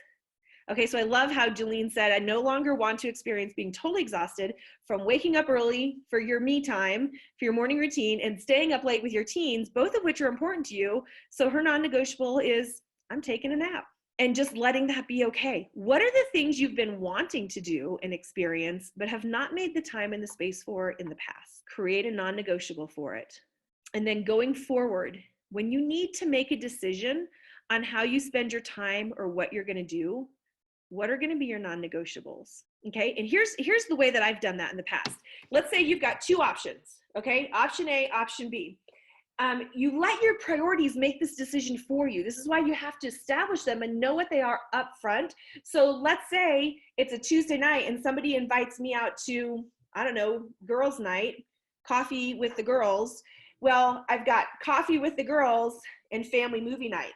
Okay, so I love how Jolene said, I no longer want to experience being totally exhausted from waking up early for your me time, for your morning routine, and staying up late with your teens, both of which are important to you. So her non-negotiable is, I'm taking a nap. And just letting that be okay. What are the things you've been wanting to do and experience, but have not made the time and the space for in the past? Create a non-negotiable for it. And then going forward, when you need to make a decision on how you spend your time or what you're gonna do, what are gonna be your non-negotiables? Okay, and here's the way that I've done that in the past. Let's say you've got 2 options, okay? Option A, option B. You let your priorities make this decision for you. This is why you have to establish them and know what they are up front. So let's say it's a Tuesday night and somebody invites me out to, I don't know, girls' night, coffee with the girls. Well, I've got coffee with the girls and family movie night.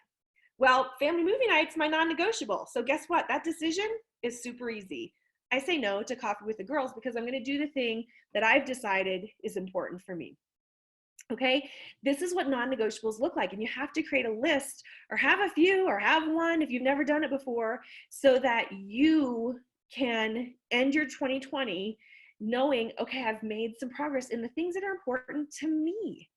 Well, family movie night's my non-negotiable. So guess what? That decision is super easy. I say no to coffee with the girls because I'm going to do the thing that I've decided is important for me. Okay, this is what non-negotiables look like, and you have to create a list or have a few or have one if you've never done it before so that you can end your 2020 knowing, okay, I've made some progress in the things that are important to me.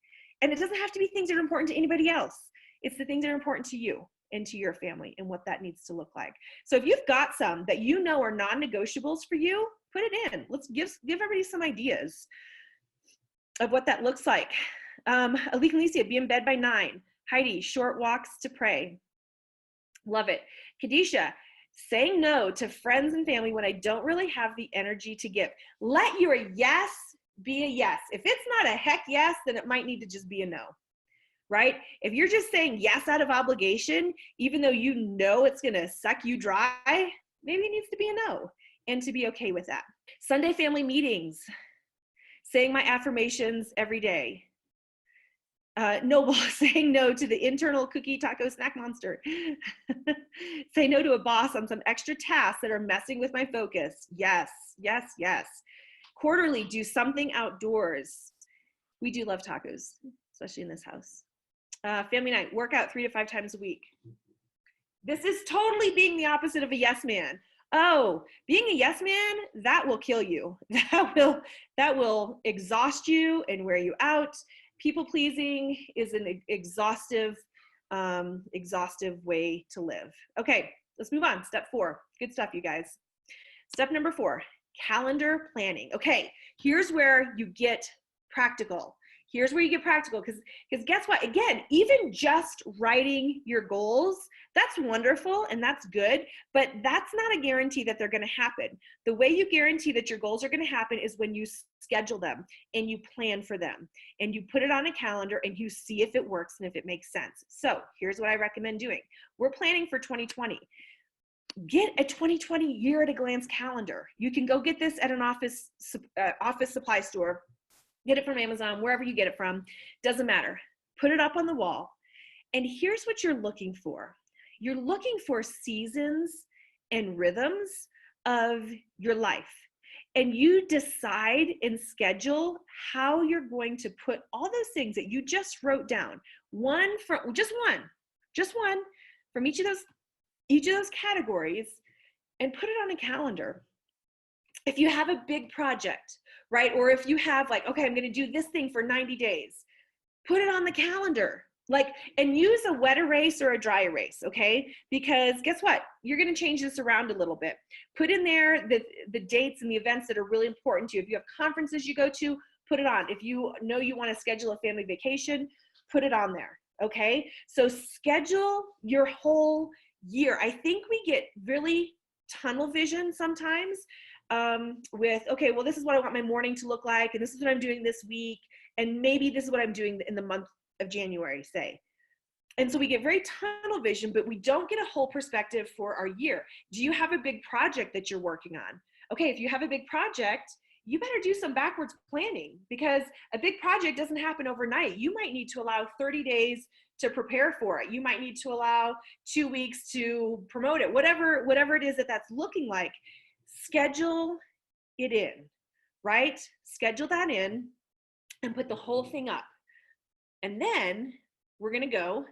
And it doesn't have to be things that are important to anybody else. It's the things that are important to you. into your family and what that needs to look like. So if you've got some that you know are non-negotiables for you, put it in. Let's give everybody some ideas of what that looks like. Alicia, be in bed by 9. Heidi, short walks to pray. Love it. Kadisha, saying no to friends and family when I don't really have the energy to give. Let your yes be a yes. If it's not a heck yes, then it might need to just be a no, right? If you're just saying yes out of obligation, even though you know it's going to suck you dry, maybe it needs to be a no, and to be okay with that. Sunday family meetings, saying my affirmations every day. Noble, saying no to the internal cookie taco snack monster. Say no to a boss on some extra tasks that are messing with my focus. Yes, yes, yes. Quarterly, do something outdoors. We do love tacos, especially in this house. Family night, workout 3 to 5 times a week. This is totally being the opposite of a yes man. Oh, being a yes man, that will kill you. That will exhaust you and wear you out. People pleasing is an exhaustive way to live. Okay, let's move on. Step 4. Good stuff, you guys. Step number 4, calendar planning. Okay, here's where you get practical. Here's where you get practical, because guess what? Again, even just writing your goals, that's wonderful and that's good, but that's not a guarantee that they're going to happen. The way you guarantee that your goals are going to happen is when you schedule them and you plan for them and you put it on a calendar and you see if it works and if it makes sense. So here's what I recommend doing. We're planning for 2020. Get a 2020 year at a glance calendar. You can go get this at an office supply store. Get it from Amazon, wherever you get it from, doesn't matter. Put it up on the wall. And here's what you're looking for. You're looking for seasons and rhythms of your life. And you decide and schedule how you're going to put all those things that you just wrote down. Just one from each of those categories, and put it on a calendar. If you have a big project, right? Or if you have like, okay, I'm going to do this thing for 90 days, put it on the calendar, and use a wet erase or a dry erase. Okay. Because guess what? You're going to change this around a little bit. Put in there the dates and the events that are really important to you. If you have conferences you go to, put it on. If you know you want to schedule a family vacation, put it on there. Okay. So schedule your whole year. I think we get really tunnel vision sometimes with, okay, well, this is what I want my morning to look like, and this is what I'm doing this week, and maybe this is what I'm doing in the month of January, say. And so we get very tunnel vision, but we don't get a whole perspective for our year. Do you have a big project that you're working on? Okay, if you have a big project, you better do some backwards planning, because a big project doesn't happen overnight. You might need to allow 30 days to prepare for it. You might need to allow 2 weeks to promote it, whatever it is that's looking like. Schedule it in, right? Schedule that in and put the whole thing up. And then we're going to go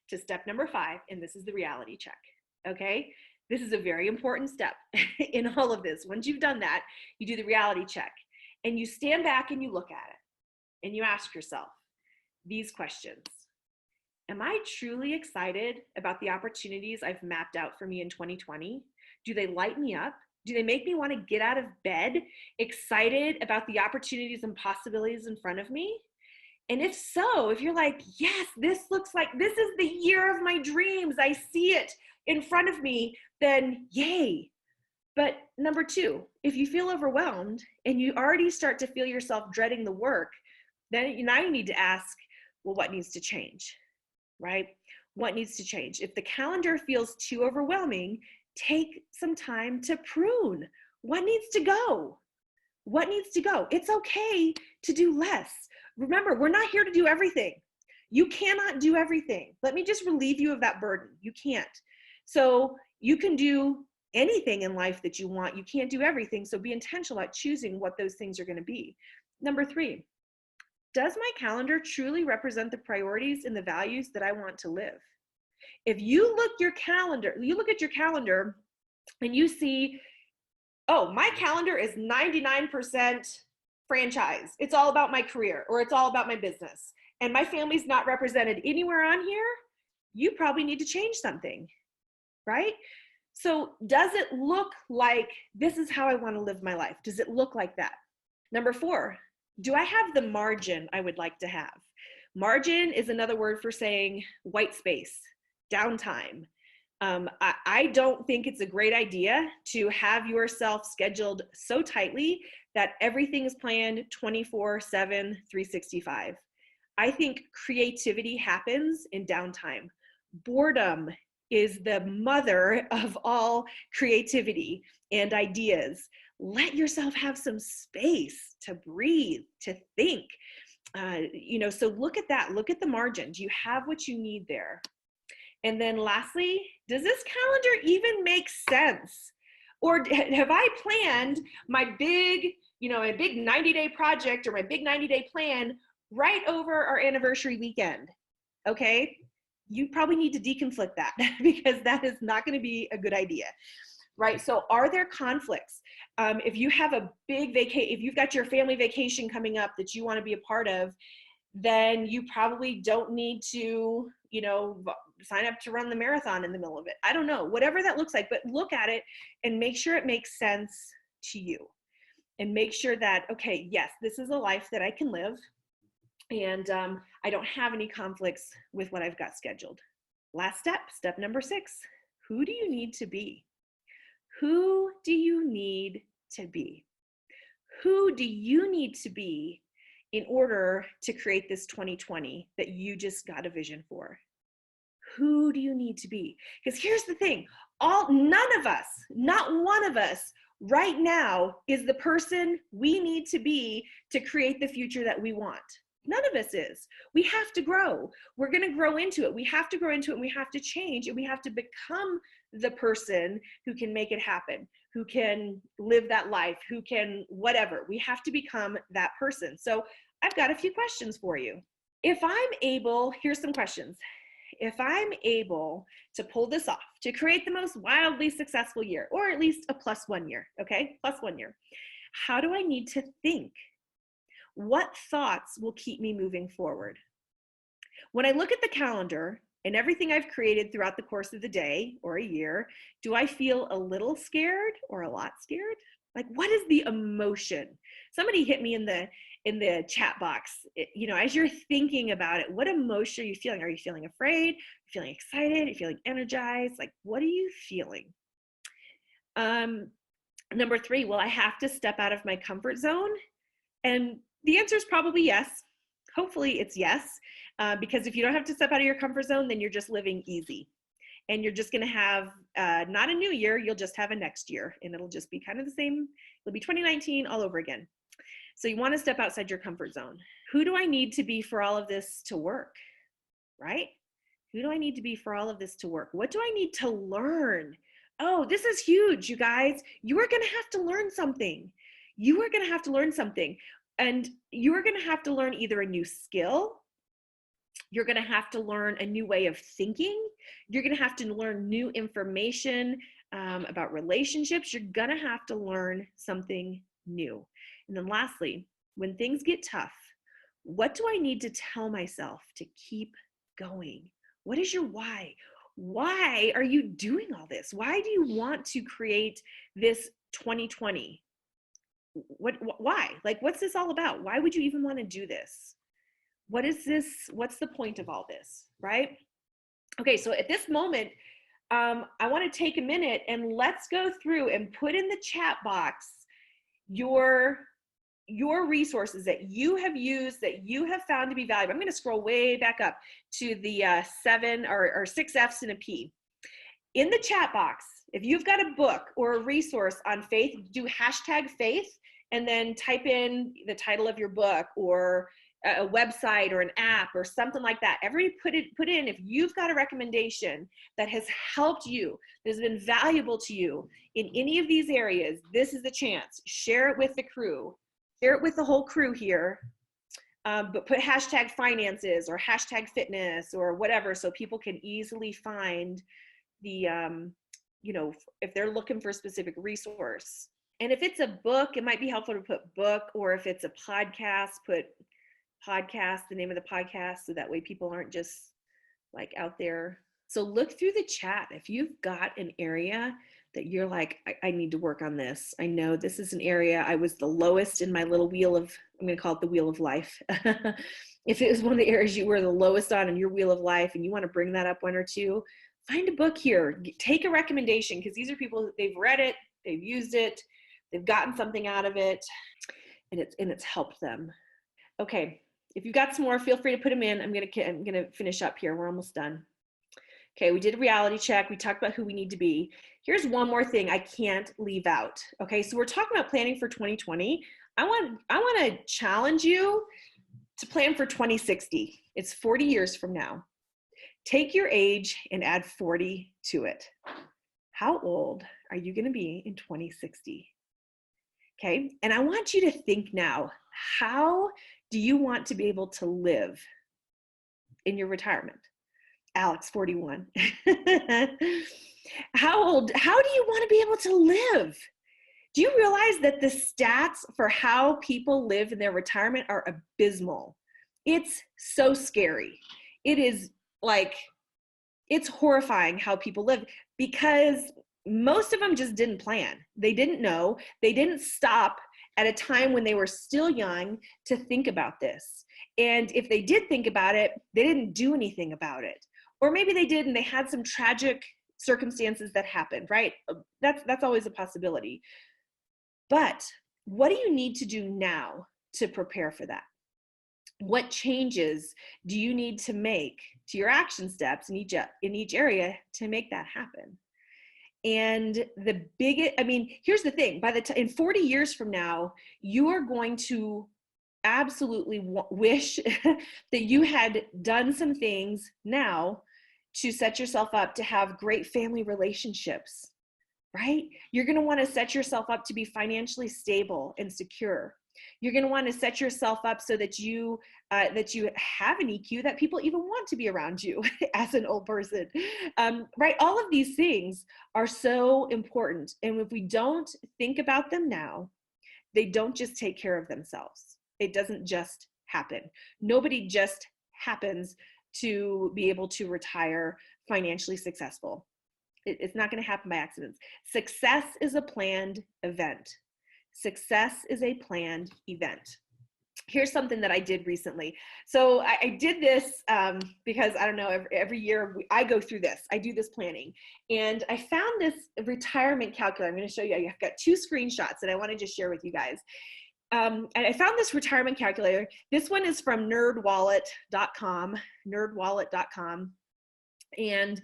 to step number 5, and this is the reality check. Okay? This is a very important step in all of this. Once you've done that, you do the reality check and you stand back and you look at it and you ask yourself these questions. Am I truly excited about the opportunities I've mapped out for me in 2020? Do they light me up? Do they make me want to get out of bed, excited about the opportunities and possibilities in front of me? And if so, if you're like, yes, this looks like this is the year of my dreams, I see it in front of me, then yay. But number 2, if you feel overwhelmed and you already start to feel yourself dreading the work, then now you need to ask, well, what needs to change, right? What needs to change? If the calendar feels too overwhelming, take some time to prune. What needs to go? What needs to go? It's okay to do less. Remember, we're not here to do everything. You cannot do everything. Let me just relieve you of that burden. You can't. So you can do anything in life that you want. You can't do everything. So be intentional at choosing what those things are going to be. Number 3, does my calendar truly represent the priorities and the values that I want to live? If you look at your calendar and you see, oh, my calendar is 99% franchise. It's all about my career, or it's all about my business, and my family's not represented anywhere on here, you probably need to change something, right? So does it look like this is how I want to live my life? Does it look like that? Number 4, do I have the margin I would like to have? Margin is another word for saying white space, downtime. I don't think it's a great idea to have yourself scheduled so tightly that everything is planned 24/7, 365. I think creativity happens in downtime. Boredom is the mother of all creativity and ideas. Let yourself have some space to breathe, to think. So look at that. Look at the margin. Do you have what you need there? And then lastly, does this calendar even make sense? Or have I planned my big, a big 90-day project or my big 90-day plan right over our anniversary weekend? Okay, you probably need to deconflict that because that is not going to be a good idea, right? So are there conflicts? If you have a big vacation, if you've got your family vacation coming up that you want to be a part of, then you probably don't need to, sign up to run the marathon in the middle of it. I don't know, whatever that looks like, but look at it and make sure it makes sense to you. And make sure that, okay, yes, this is a life that I can live. And I don't have any conflicts with what I've got scheduled. Last step number 6, who do you need to be? Who do you need to be? Who do you need to be in order to create this 2020 that you just got a vision for? Who do you need to be? Because here's the thing, none of us, not one of us right now is the person we need to be to create the future that we want. None of us is. We have to grow. We're going to grow into it. We have to grow into it, and we have to change, and we have to become the person who can make it happen, who can live that life, who can whatever. We have to become that person. So I've got a few questions for you. If I'm able, here's some questions. If I'm able to pull this off, to create the most wildly successful year, or at least a +1 year, okay? +1 year. How do I need to think? What thoughts will keep me moving forward? When I look at the calendar and everything I've created throughout the course of the day or a year, do I feel a little scared or a lot scared? Like, what is the emotion? Somebody hit me in the chat box. As you're thinking about it, what emotion are you feeling? Are you feeling afraid? Are you feeling excited? Are you feeling energized? Like, what are you feeling? Number 3, will I have to step out of my comfort zone? And the answer is probably yes. Hopefully it's yes, because if you don't have to step out of your comfort zone, then you're just living easy. And you're just going to have not a new year, you'll just have a next year. And it'll just be kind of the same. It'll be 2019 all over again. So you want to step outside your comfort zone. Who do I need to be for all of this to work, right? Who do I need to be for all of this to work? What do I need to learn? Oh, this is huge, you guys. You are going to have to learn something. You are going to have to learn something. And you are going to have to learn either a new skill. You're going to have to learn a new way of thinking. You're going to have to learn new information about relationships. You're going to have to learn something new. And then lastly, when things get tough, what do I need to tell myself to keep going? What is your why? Why are you doing all this? Why do you want to create this 2020? Why? Like, what's this all about? Why would you even want to do this? What is this? What's the point of all this, right? Okay, so at this moment, I want to take a minute and let's go through and put in the chat box your resources that you have used, that you have found to be valuable. I'm going to scroll way back up to the 7 or 6 F's and a P. In the chat box, if you've got a book or a resource on faith, do #faith and then type in the title of your book or a website or an app or something like that. Everybody put in, if you've got a recommendation that has helped you, that has been valuable to you in any of these areas, this is the chance. Share it with the crew. Share it with the whole crew here. But put #finances or #fitness or whatever so people can easily find the, if they're looking for a specific resource. And if it's a book, it might be helpful to put book, or if it's a podcast, put podcast, the name of the podcast, so that way people aren't just like out there. So look through the chat. If you've got an area that you're like, I need to work on this. I know this is an area I was the lowest in my little wheel of, I'm going to call it the wheel of life. If it was one of the areas you were the lowest on in your wheel of life and you want to bring that up one or two, find a book here, take a recommendation, because these are people, they've read it, they've used it, they've gotten something out of it, and it's helped them. Okay, if you've got some more, feel free to put them in. I'm gonna finish up here. We're almost done. Okay, we did a reality check. We talked about who we need to be. Here's one more thing I can't leave out. Okay, so we're talking about planning for 2020. I want to challenge you to plan for 2060. It's 40 years from now. Take your age and add 40 to it. How old are you going to be in 2060? Okay, and I want you to think now, how do you want to be able to live in your retirement? Alex, 41. How do you want to be able to live? Do you realize that the stats for how people live in their retirement are abysmal? It's so scary. It is like, it's horrifying how people live, because most of them just didn't plan. They didn't know. They didn't stop at a time when they were still young to think about this. And if they did think about it, they didn't do anything about it. Or maybe they did and they had some tragic circumstances that happened, right? That's always a possibility. But what do you need to do now to prepare for that? What changes do you need to make to your action steps in each area to make that happen? And the biggest, I mean, here's the thing, in 40 years from now, you are going to absolutely wish that you had done some things now to set yourself up to have great family relationships, right? You're going to want to set yourself up to be financially stable and secure. You're going to want to set yourself up so that you have an EQ that people even want to be around you as an old person, right? All of these things are so important. And if we don't think about them now, they don't just take care of themselves. It doesn't just happen. Nobody just happens to be able to retire financially successful. It's not going to happen by accident. Success is a planned event. Success is a planned event. Here's something that I did recently. So I did this because, I don't know, every year I go through this. I do this planning. And I found this retirement calculator. I'm going to show you. I've got 2 screenshots that I want to just share with you guys. And I found this retirement calculator. This one is from nerdwallet.com. And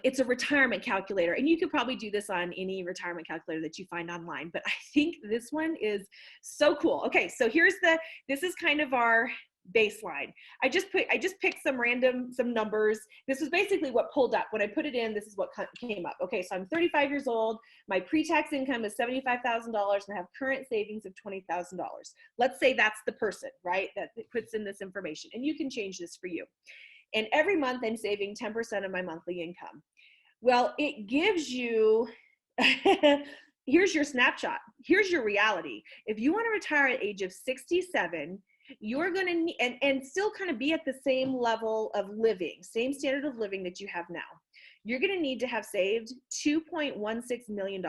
it's a retirement calculator, and you could probably do this on any retirement calculator that you find online, but I think this one is so cool. Okay, so this is kind of our baseline. I just picked some numbers. This was basically what pulled up. When I put it in, this is what came up. Okay, so I'm 35 years old. My pre-tax income is $75,000, and I have current savings of $20,000. Let's say that's the person, right, that puts in this information, and you can change this for you. And every month I'm saving 10% of my monthly income. Well, it gives you, here's your snapshot. Here's your reality. If you want to retire at age of 67, you're going to need, and still kind of be at the same level of living, same standard of living that you have now. You're going to need to have saved $2.16 million.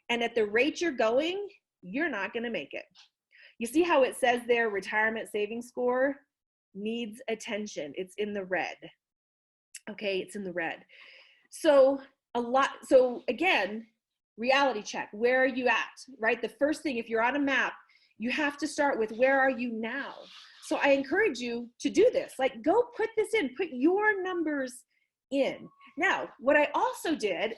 And at the rate you're going, you're not going to make it. You see how it says there, retirement savings score needs attention. It's in the red. Okay, it's in the red. So again, reality check. Where are you at, right? The first thing, if you're on a map, you have to start with where are you now? So I encourage you to do this. Like, go put this in, put your numbers in. Now, what I also did,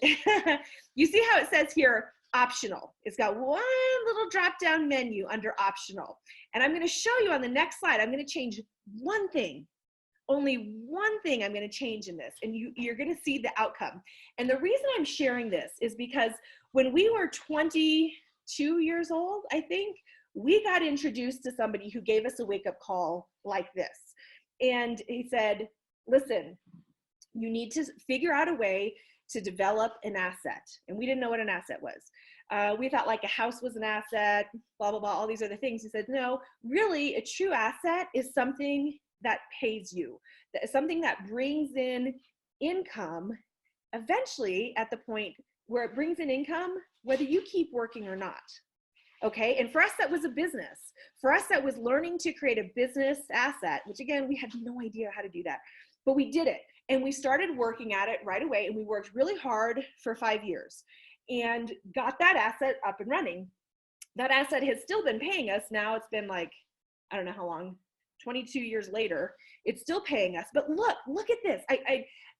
you see how it says here, optional. It's got one little drop-down menu under optional. And I'm going to show you on the next slide, I'm going to change one thing. Only one thing I'm going to change in this, and you're going to see the outcome. And the reason I'm sharing this is because when we were 22 years old, I think, we got introduced to somebody who gave us a wake-up call like this. And he said, listen, you need to figure out a way to develop an asset. And we didn't know what an asset was. We thought like a house was an asset, blah, blah, blah, all these other things. He said, no, really a true asset is something that pays you, something that brings in income eventually at the point where it brings in income, whether you keep working or not. Okay. And for us, that was a business. For us, that was learning to create a business asset, which again, we had no idea how to do that, but we did it. And we started working at it right away. And we worked really hard for 5 years and got that asset up and running. That asset has still been paying us. Now it's been like, I don't know how long, 22 years later, it's still paying us. But look at this.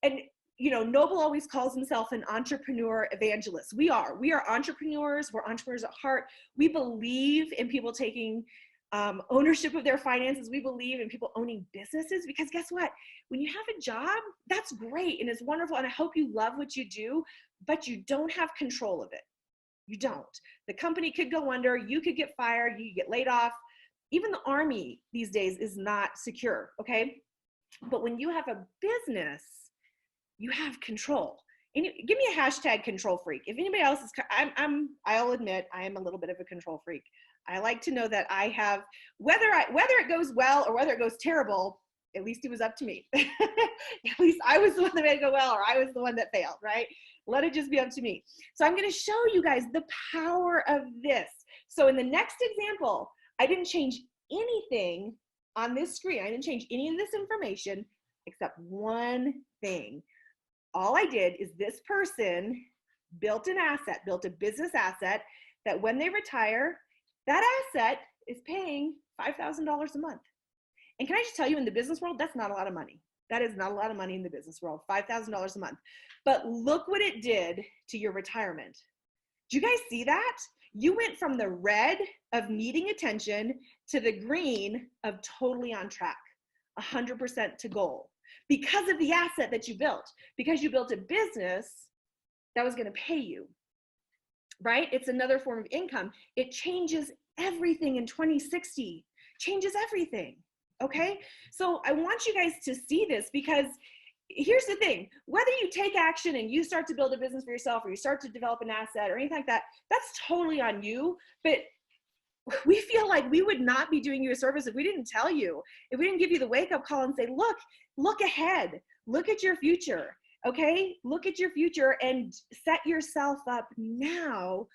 And you know, Noble always calls himself an entrepreneur evangelist. We are entrepreneurs. We're entrepreneurs at heart. We believe in people taking ownership of their finances. We believe in people owning businesses, because guess what? When you have a job, that's great and it's wonderful. And I hope you love what you do, but you don't have control of it. You don't. The company could go under, you could get fired, you could get laid off. Even the Army these days is not secure, okay? But when you have a business, you have control. And give me a hashtag control freak. If anybody else is, I'll admit I am a little bit of a control freak. I like to know that I have, whether it goes well or whether it goes terrible, at least it was up to me. At least I was the one that made it go well, or I was the one that failed, right? Let it just be up to me. So I'm going to show you guys the power of this. So in the next example, I didn't change anything on this screen. I didn't change any of this information except one thing. All I did is this person built an asset, built a business asset that when they retire, that asset is paying $5,000 a month. And can I just tell you, in the business world, that's not a lot of money. That is not a lot of money in the business world, $5,000 a month. But look what it did to your retirement. Do you guys see that? You went from the red of needing attention to the green of totally on track, 100% to goal, because of the asset that you built, because you built a business that was going to pay you, right? It's another form of income. It changes everything in 2060, changes everything. Okay. So I want you guys to see this, because here's the thing, whether you take action and you start to build a business for yourself, or you start to develop an asset or anything like that, that's totally on you. But we feel like we would not be doing you a service if we didn't tell you, if we didn't give you the wake up call and say, look ahead, look at your future. Okay. Look at your future and set yourself up now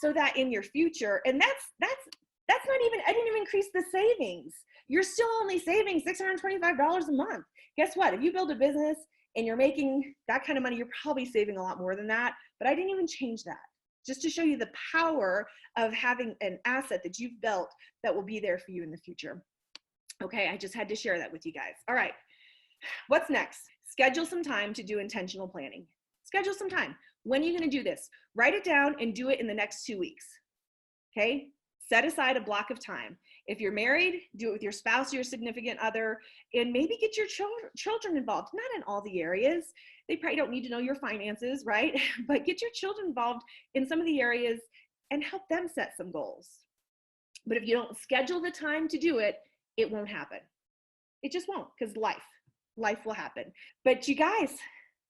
so that in your future, and that's not even, I didn't even increase the savings. You're still only saving $625 a month. Guess what? If you build a business and you're making that kind of money, you're probably saving a lot more than that. But I didn't even change that, just to show you the power of having an asset that you've built that will be there for you in the future. Okay, I just had to share that with you guys. All right, what's next? Schedule some time to do intentional planning. Schedule some time. When are you going to do this? Write it down and do it in the next 2 weeks. Okay, set aside a block of time. If you're married, do it with your spouse or your significant other, and maybe get your children involved. Not in all the areas. They probably don't need to know your finances, right? But get your children involved in some of the areas and help them set some goals. But if you don't schedule the time to do it, it won't happen. It just won't, because life will happen. But you guys,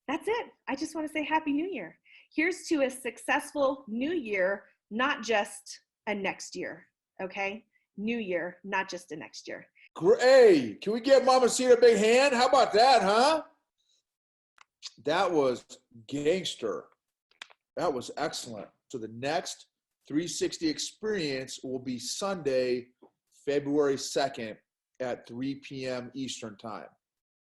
that's it. I just want to say Happy New Year. Here's to a successful new year, not just a next year, okay? New year, not just a next year. Great. Can we give Mama Cena a big hand? How about that, huh? That was gangster. That was excellent. So the next 360 experience will be Sunday, February 2nd at 3 p.m. Eastern time.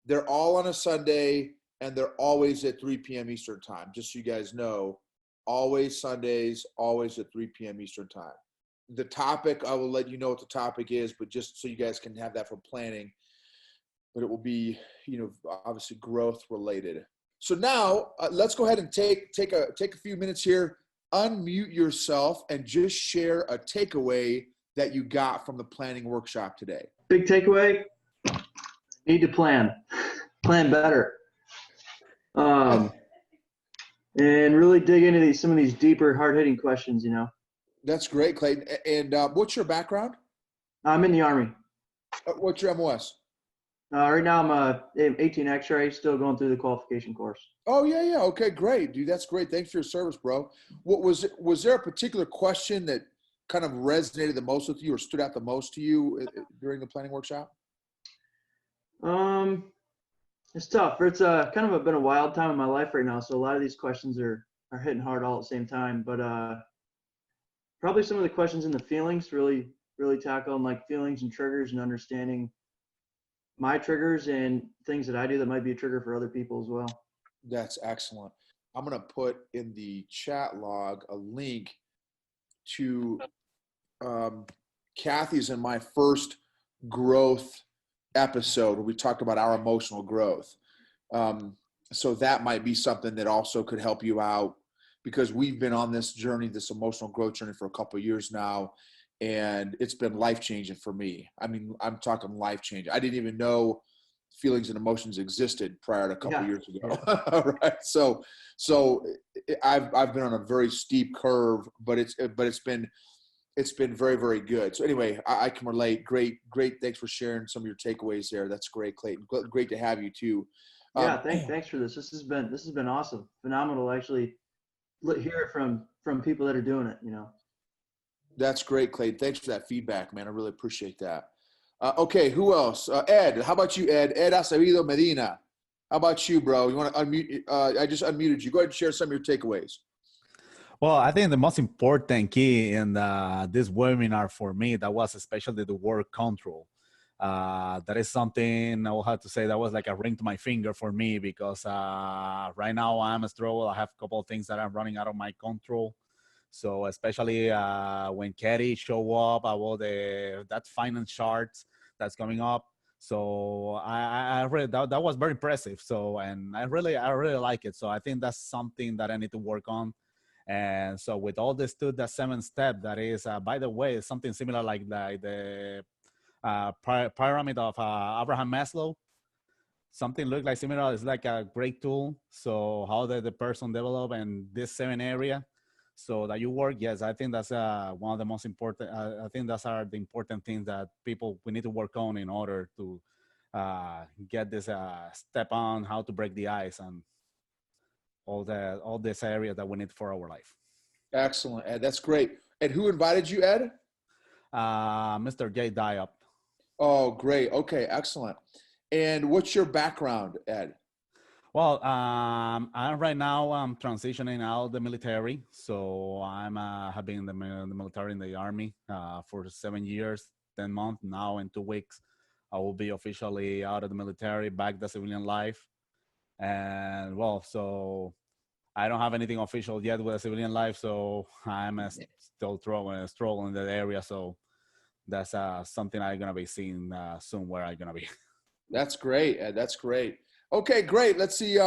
They're all on a Sunday, and they're always at 3 p.m. Eastern time. Just so you guys know, always Sundays, always at 3 p.m. Eastern time. The topic, I will let you know what the topic is, but just so you guys can have that for planning. But it will be, obviously growth related. So now let's go ahead and take a few minutes here, unmute yourself, and just share a takeaway that you got from the planning workshop today. Big takeaway: need to plan better, and really dig into some of these deeper, hard-hitting questions. That's great, Clayton. And what's your background? I'm in the Army. What's your MOS? Right now I'm a 18 X-ray, still going through the qualification course. Oh, yeah. Okay, great, dude. That's great. Thanks for your service, bro. What was there a particular question that kind of resonated the most with you or stood out the most to you during the planning workshop? It's tough. It's kind of been a wild time in my life right now, so a lot of these questions are hitting hard all at the same time. But probably some of the questions in the feelings really tackle on like feelings and triggers and understanding my triggers and things that I do that might be a trigger for other people as well. That's excellent. I'm going to put in the chat log a link to Kathy's and my first growth episode where we talked about our emotional growth. So that might be something that also could help you out, because we've been on this journey, this emotional growth journey, for a couple of years now, and it's been life-changing for me. I mean, I'm talking life-changing. I didn't even know feelings and emotions existed prior to a couple of years ago. Yeah. Right. So I've been on a very steep curve, but it's been very, very good. So anyway, I can relate. Great. Thanks for sharing some of your takeaways there. That's great, Clayton. Great to have you too. Yeah. Thanks for this. This has been awesome. Phenomenal. Actually hear it from people that are doing it, you know. That's great, Clayton. Thanks for that feedback, man. I really appreciate that. Okay, who else? Ed, how about you, Ed? Ed Acevedo Medina. How about you, bro? You want to unmute? I just unmuted you. Go ahead and share some of your takeaways. Well, I think the most important key in this webinar for me, that was especially the word control. That is something I will have to say that was like a ring to my finger for me, because right now I'm a struggle. I have a couple of things that I'm running out of my control. So especially when Katie show up about that finance charts that's coming up. So I really, that was very impressive. So, and I really like it. So I think that's something that I need to work on. And so with all this to the 7 step, that is, by the way, something similar like the pyramid of Abraham Maslow. Something look like similar. It's like a great tool. So how did the person develop in this 7 area so that you work? Yes, I think that's one of the most important. I think that's the important things that we need to work on in order to get this step on how to break the ice and all this area that we need for our life. Excellent, Ed. That's great. And who invited you, Ed? Mr. J. Diop. Oh, great. Okay, excellent. And what's your background, Ed? Well, right now I'm transitioning out of the military. So I'm have been in the military, in the Army for 7 years, 10 months. Now in 2 weeks, I will be officially out of the military, back to civilian life. And well, so I don't have anything official yet with a civilian life. So I'm still struggling in that area. So that's something I'm going to be seeing soon where I'm going to be. That's great, Ed. That's great. Okay, great. Let's see.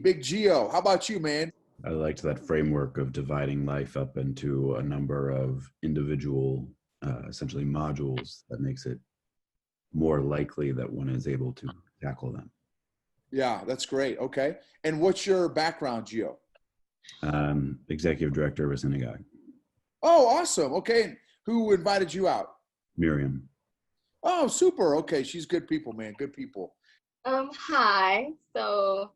Big Geo, how about you, man? I liked that framework of dividing life up into a number of individual, essentially modules that makes it more likely that one is able to tackle them. Yeah, that's great. Okay. And what's your background, Geo? Executive director of a synagogue. Oh, awesome. Okay. Who invited you out? Miriam. Oh, super. Okay. She's good people, man. Good people. Hi. So,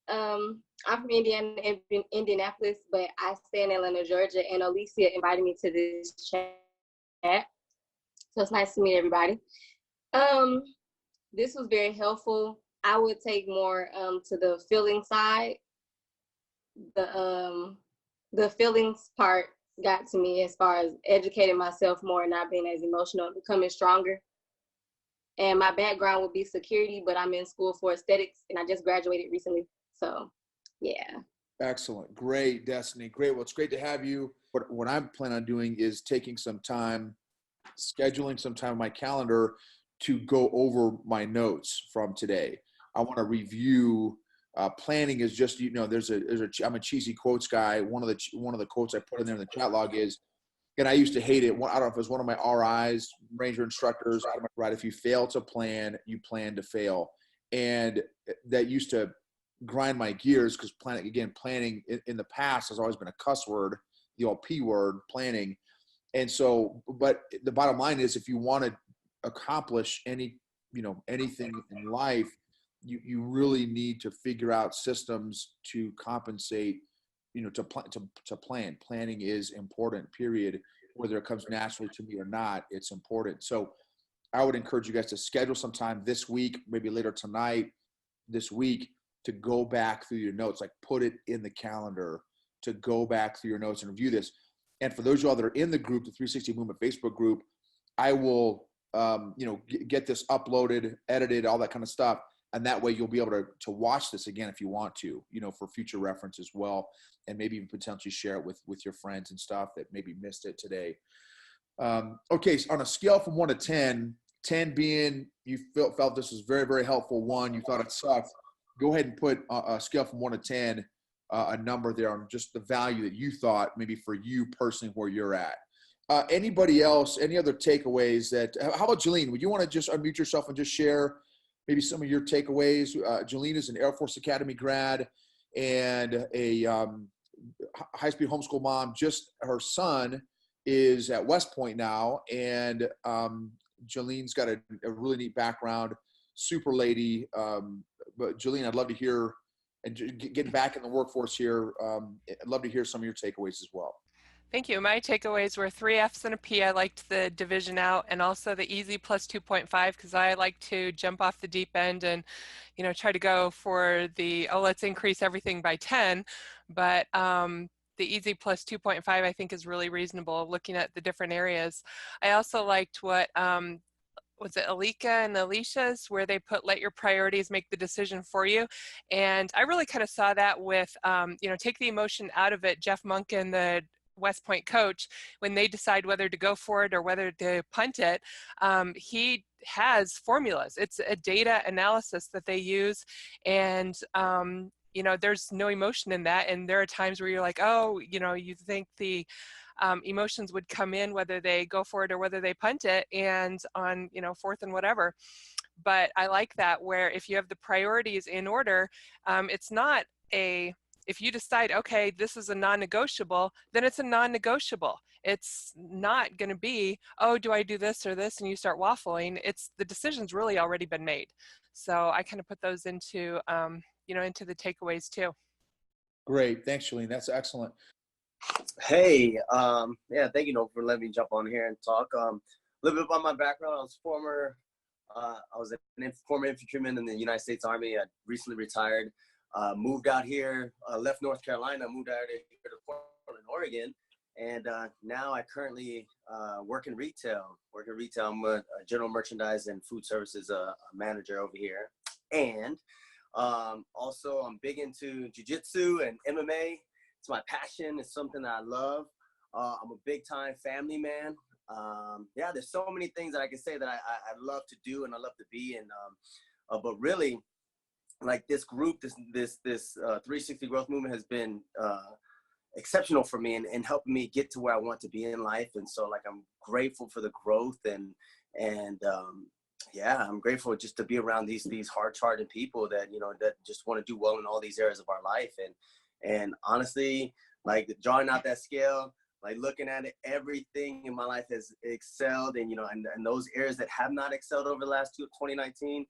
I'm from Indianapolis, but I stay in Atlanta, Georgia, and Alicia invited me to this chat. So it's nice to meet everybody. This was very helpful. I would take more to the feeling side. The feelings part got to me as far as educating myself more, not being as emotional, becoming stronger. And my background would be security, but I'm in school for aesthetics, and I just graduated recently. So, yeah. Excellent. Great, Destiny. Great. Well, it's great to have you. What I'm planning on doing is taking some time, scheduling some time on my calendar to go over my notes from today. I want to review. Planning is just, you know, I'm a cheesy quotes guy. One of the quotes I put in there in the chat log is, and I used to hate it. I don't know if it was one of my RIs, Ranger instructors, right? If you fail to plan, you plan to fail. And that used to grind my gears, because planning in the past has always been a cuss word, the old P word, planning. And so, but the bottom line is, if you want to accomplish anything in life, you really need to figure out systems to compensate, to plan. Planning is important, period. Whether it comes naturally to me or not, it's important. So I would encourage you guys to schedule some time this week, maybe later tonight, this week, to go back through your notes, like put it in the calendar to go back through your notes and review this. And for those of y'all that are in the group, the 360 Movement Facebook group, I will, get this uploaded, edited, all that kind of stuff. And that way you'll be able to watch this again if you want to, for future reference as well. And maybe even potentially share it with your friends and stuff that maybe missed it today. Okay, so on a scale from 1 to 10, 10 being you felt this was very, very helpful, 1, you thought it sucked, go ahead and put a scale from 1 to 10, a number there on just the value that you thought maybe for you personally where you're at. Anybody else, any other takeaways how about Jolene? Would you want to just unmute yourself and just share maybe some of your takeaways? Jolene is an Air Force Academy grad and a high-speed homeschool mom. Just her son is at West Point now, and Jolene's got a really neat background, super lady. But Jolene, I'd love to hear, and getting back in the workforce here, I'd love to hear some of your takeaways as well. Thank you. My takeaways were 3 F's and a P. I liked the division out, and also the easy plus 2.5, because I like to jump off the deep end and, try to go for the, let's increase everything by 10. But the easy plus 2.5, I think, is really reasonable looking at the different areas. I also liked what, was it Alika and Alicia's, where they put, let your priorities make the decision for you. And I really kind of saw that with, take the emotion out of it. Jeff Monken, the West Point coach, when they decide whether to go for it or whether to punt it, he has formulas. It's a data analysis that they use, and there's no emotion in that. And there are times where you're like, you think the emotions would come in whether they go for it or whether they punt it, and on 4th and whatever. But I like that, where if you have the priorities in order, it's not if you decide, okay, this is a non-negotiable, then it's a non-negotiable. It's not going to be, do I do this or this? And you start waffling. It's the decision's really already been made. So I kind of put those into, into the takeaways too. Great. Thanks, Shalene. That's excellent. Hey, thank you for letting me jump on here and talk. A little bit about my background. I was a former infantryman in the United States Army. I recently retired. Moved out here, left North Carolina, moved out here to Portland, Oregon, and now I currently work in retail. I'm a general merchandise and food services manager over here, and also I'm big into jiu-jitsu and MMA. It's my passion. It's something that I love. I'm a big-time family man. There's so many things that I can say that I love to do and I love to be, and but really, like this group, this 360 growth movement has been exceptional for me and helping me get to where I want to be in life. And so, like, I'm grateful for the growth and I'm grateful just to be around these hard-charted people that that just want to do well in all these areas of our life. And honestly, like, drawing out that scale, like, looking at it, everything in my life has excelled, and and those areas that have not excelled over the last 2019.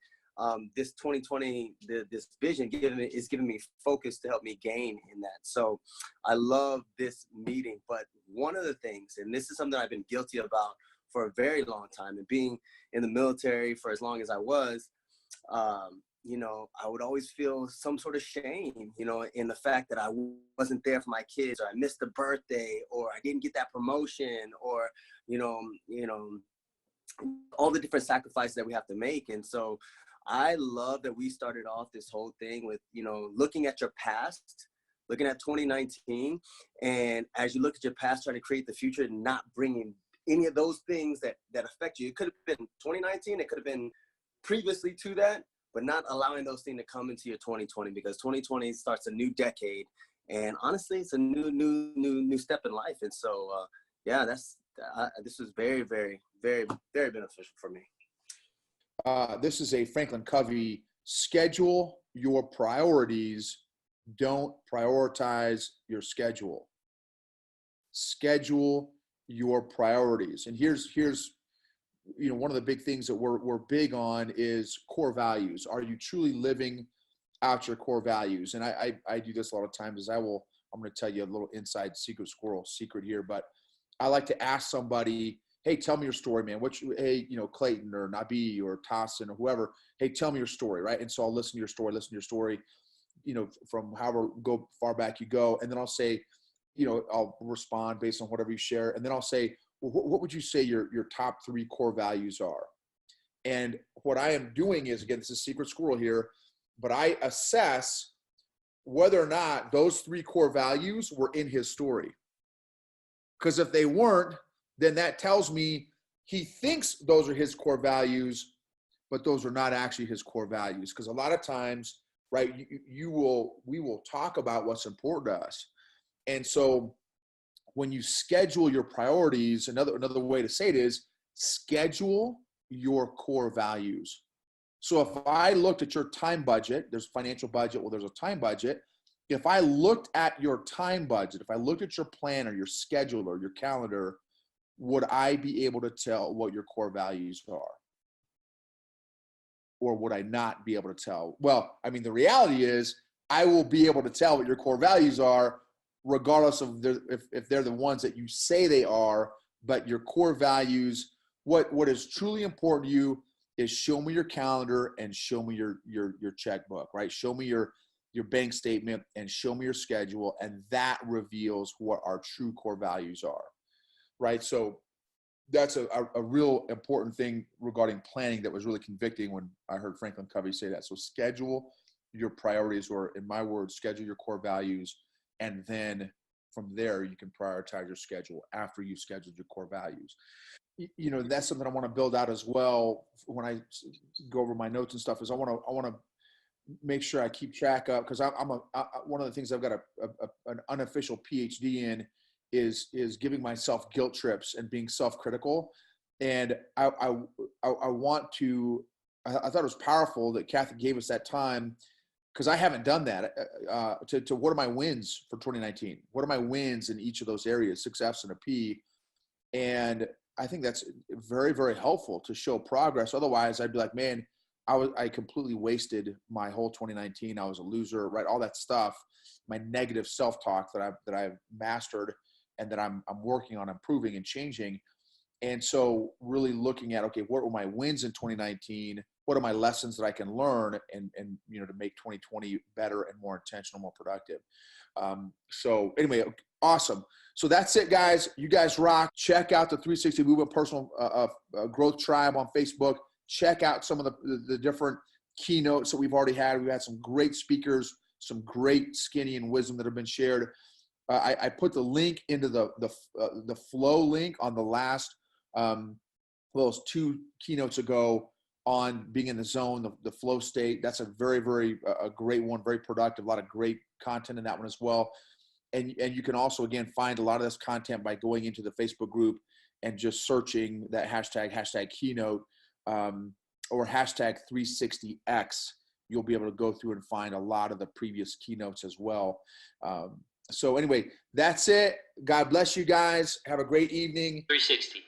This 2020, this vision is giving me focus to help me gain in that. So I love this meeting. But one of the things, and this is something I've been guilty about for a very long time, and being in the military for as long as I was, I would always feel some sort of shame, in the fact that I wasn't there for my kids, or I missed a birthday, or I didn't get that promotion, or, all the different sacrifices that we have to make. And so I love that we started off this whole thing with, looking at your past, looking at 2019. And as you look at your past, try to create the future and not bringing any of those things that affect you. It could have been 2019. It could have been previously to that, but not allowing those things to come into your 2020, because 2020 starts a new decade. And honestly, it's a new step in life. And so, this was very, very, very, very beneficial for me. This is a Franklin Covey: schedule your priorities. Don't prioritize your schedule. Schedule your priorities. And here's one of the big things that we're big on is core values. Are you truly living out your core values? And I do this a lot of times. I'm going to tell you a little inside secret here, but I like to ask somebody, hey, tell me your story, man. Hey, Clayton or Nabi or Tassin or whoever, hey, tell me your story, right? And so I'll listen to your story, from however go far back you go. And then I'll say, I'll respond based on whatever you share. And then I'll say, well, what would you say your top 3 core values are? And what I am doing is, again, this is secret squirrel here, but I assess whether or not those 3 core values were in his story. Because if they weren't, then that tells me he thinks those are his core values, but those are not actually his core values. Because a lot of times, right, we will talk about what's important to us. And so when you schedule your priorities, another way to say it is schedule your core values. So if I looked at your time budget, there's financial budget, well, there's a time budget. If I looked at your time budget, if I looked at your planner, your schedule, or your calendar, would I be able to tell what your core values are? Or would I not be able to tell? Well, I mean, the reality is I will be able to tell what your core values are, regardless of if they're the ones that you say they are, but your core values, what is truly important to you is show me your calendar and show me your checkbook, right? Show me your bank statement and show me your schedule. And that reveals what our true core values are, right? So that's a real important thing regarding planning that was really convicting when I heard Franklin Covey say that. So schedule your priorities, or in my words, schedule your core values. And then from there, you can prioritize your schedule after you've scheduled your core values. That's something I want to build out as well. When I go over my notes and stuff, is I want to make sure I keep track of, because one of the things I've got an unofficial PhD in is giving myself guilt trips and being self-critical. And I thought it was powerful that Kathy gave us that time, because I haven't done that, to what are my wins for 2019? What are my wins in each of those areas, 6 F's and a P? And I think that's very, very helpful to show progress. Otherwise, I'd be like, man, I completely wasted my whole 2019. I was a loser, right? All that stuff, my negative self-talk that I've mastered and that I'm working on improving and changing. And so really looking at, okay, what were my wins in 2019? What are my lessons that I can learn and to make 2020 better and more intentional, more productive? So anyway, awesome. So that's it, guys. You guys rock. Check out the 360 Movement Personal Growth Tribe on Facebook. Check out some of the different keynotes that we've already had. We've had some great speakers, some great skinny and wisdom that have been shared. I put the link into the flow link on the last those 2 keynotes ago on being in the zone, the flow state. That's a very, very a great one, very productive. A lot of great content in that one as well. And you can also, again, find a lot of this content by going into the Facebook group and just searching that hashtag keynote or hashtag 360X. You'll be able to go through and find a lot of the previous keynotes as well. So anyway, that's it. God bless you guys. Have a great evening. 360.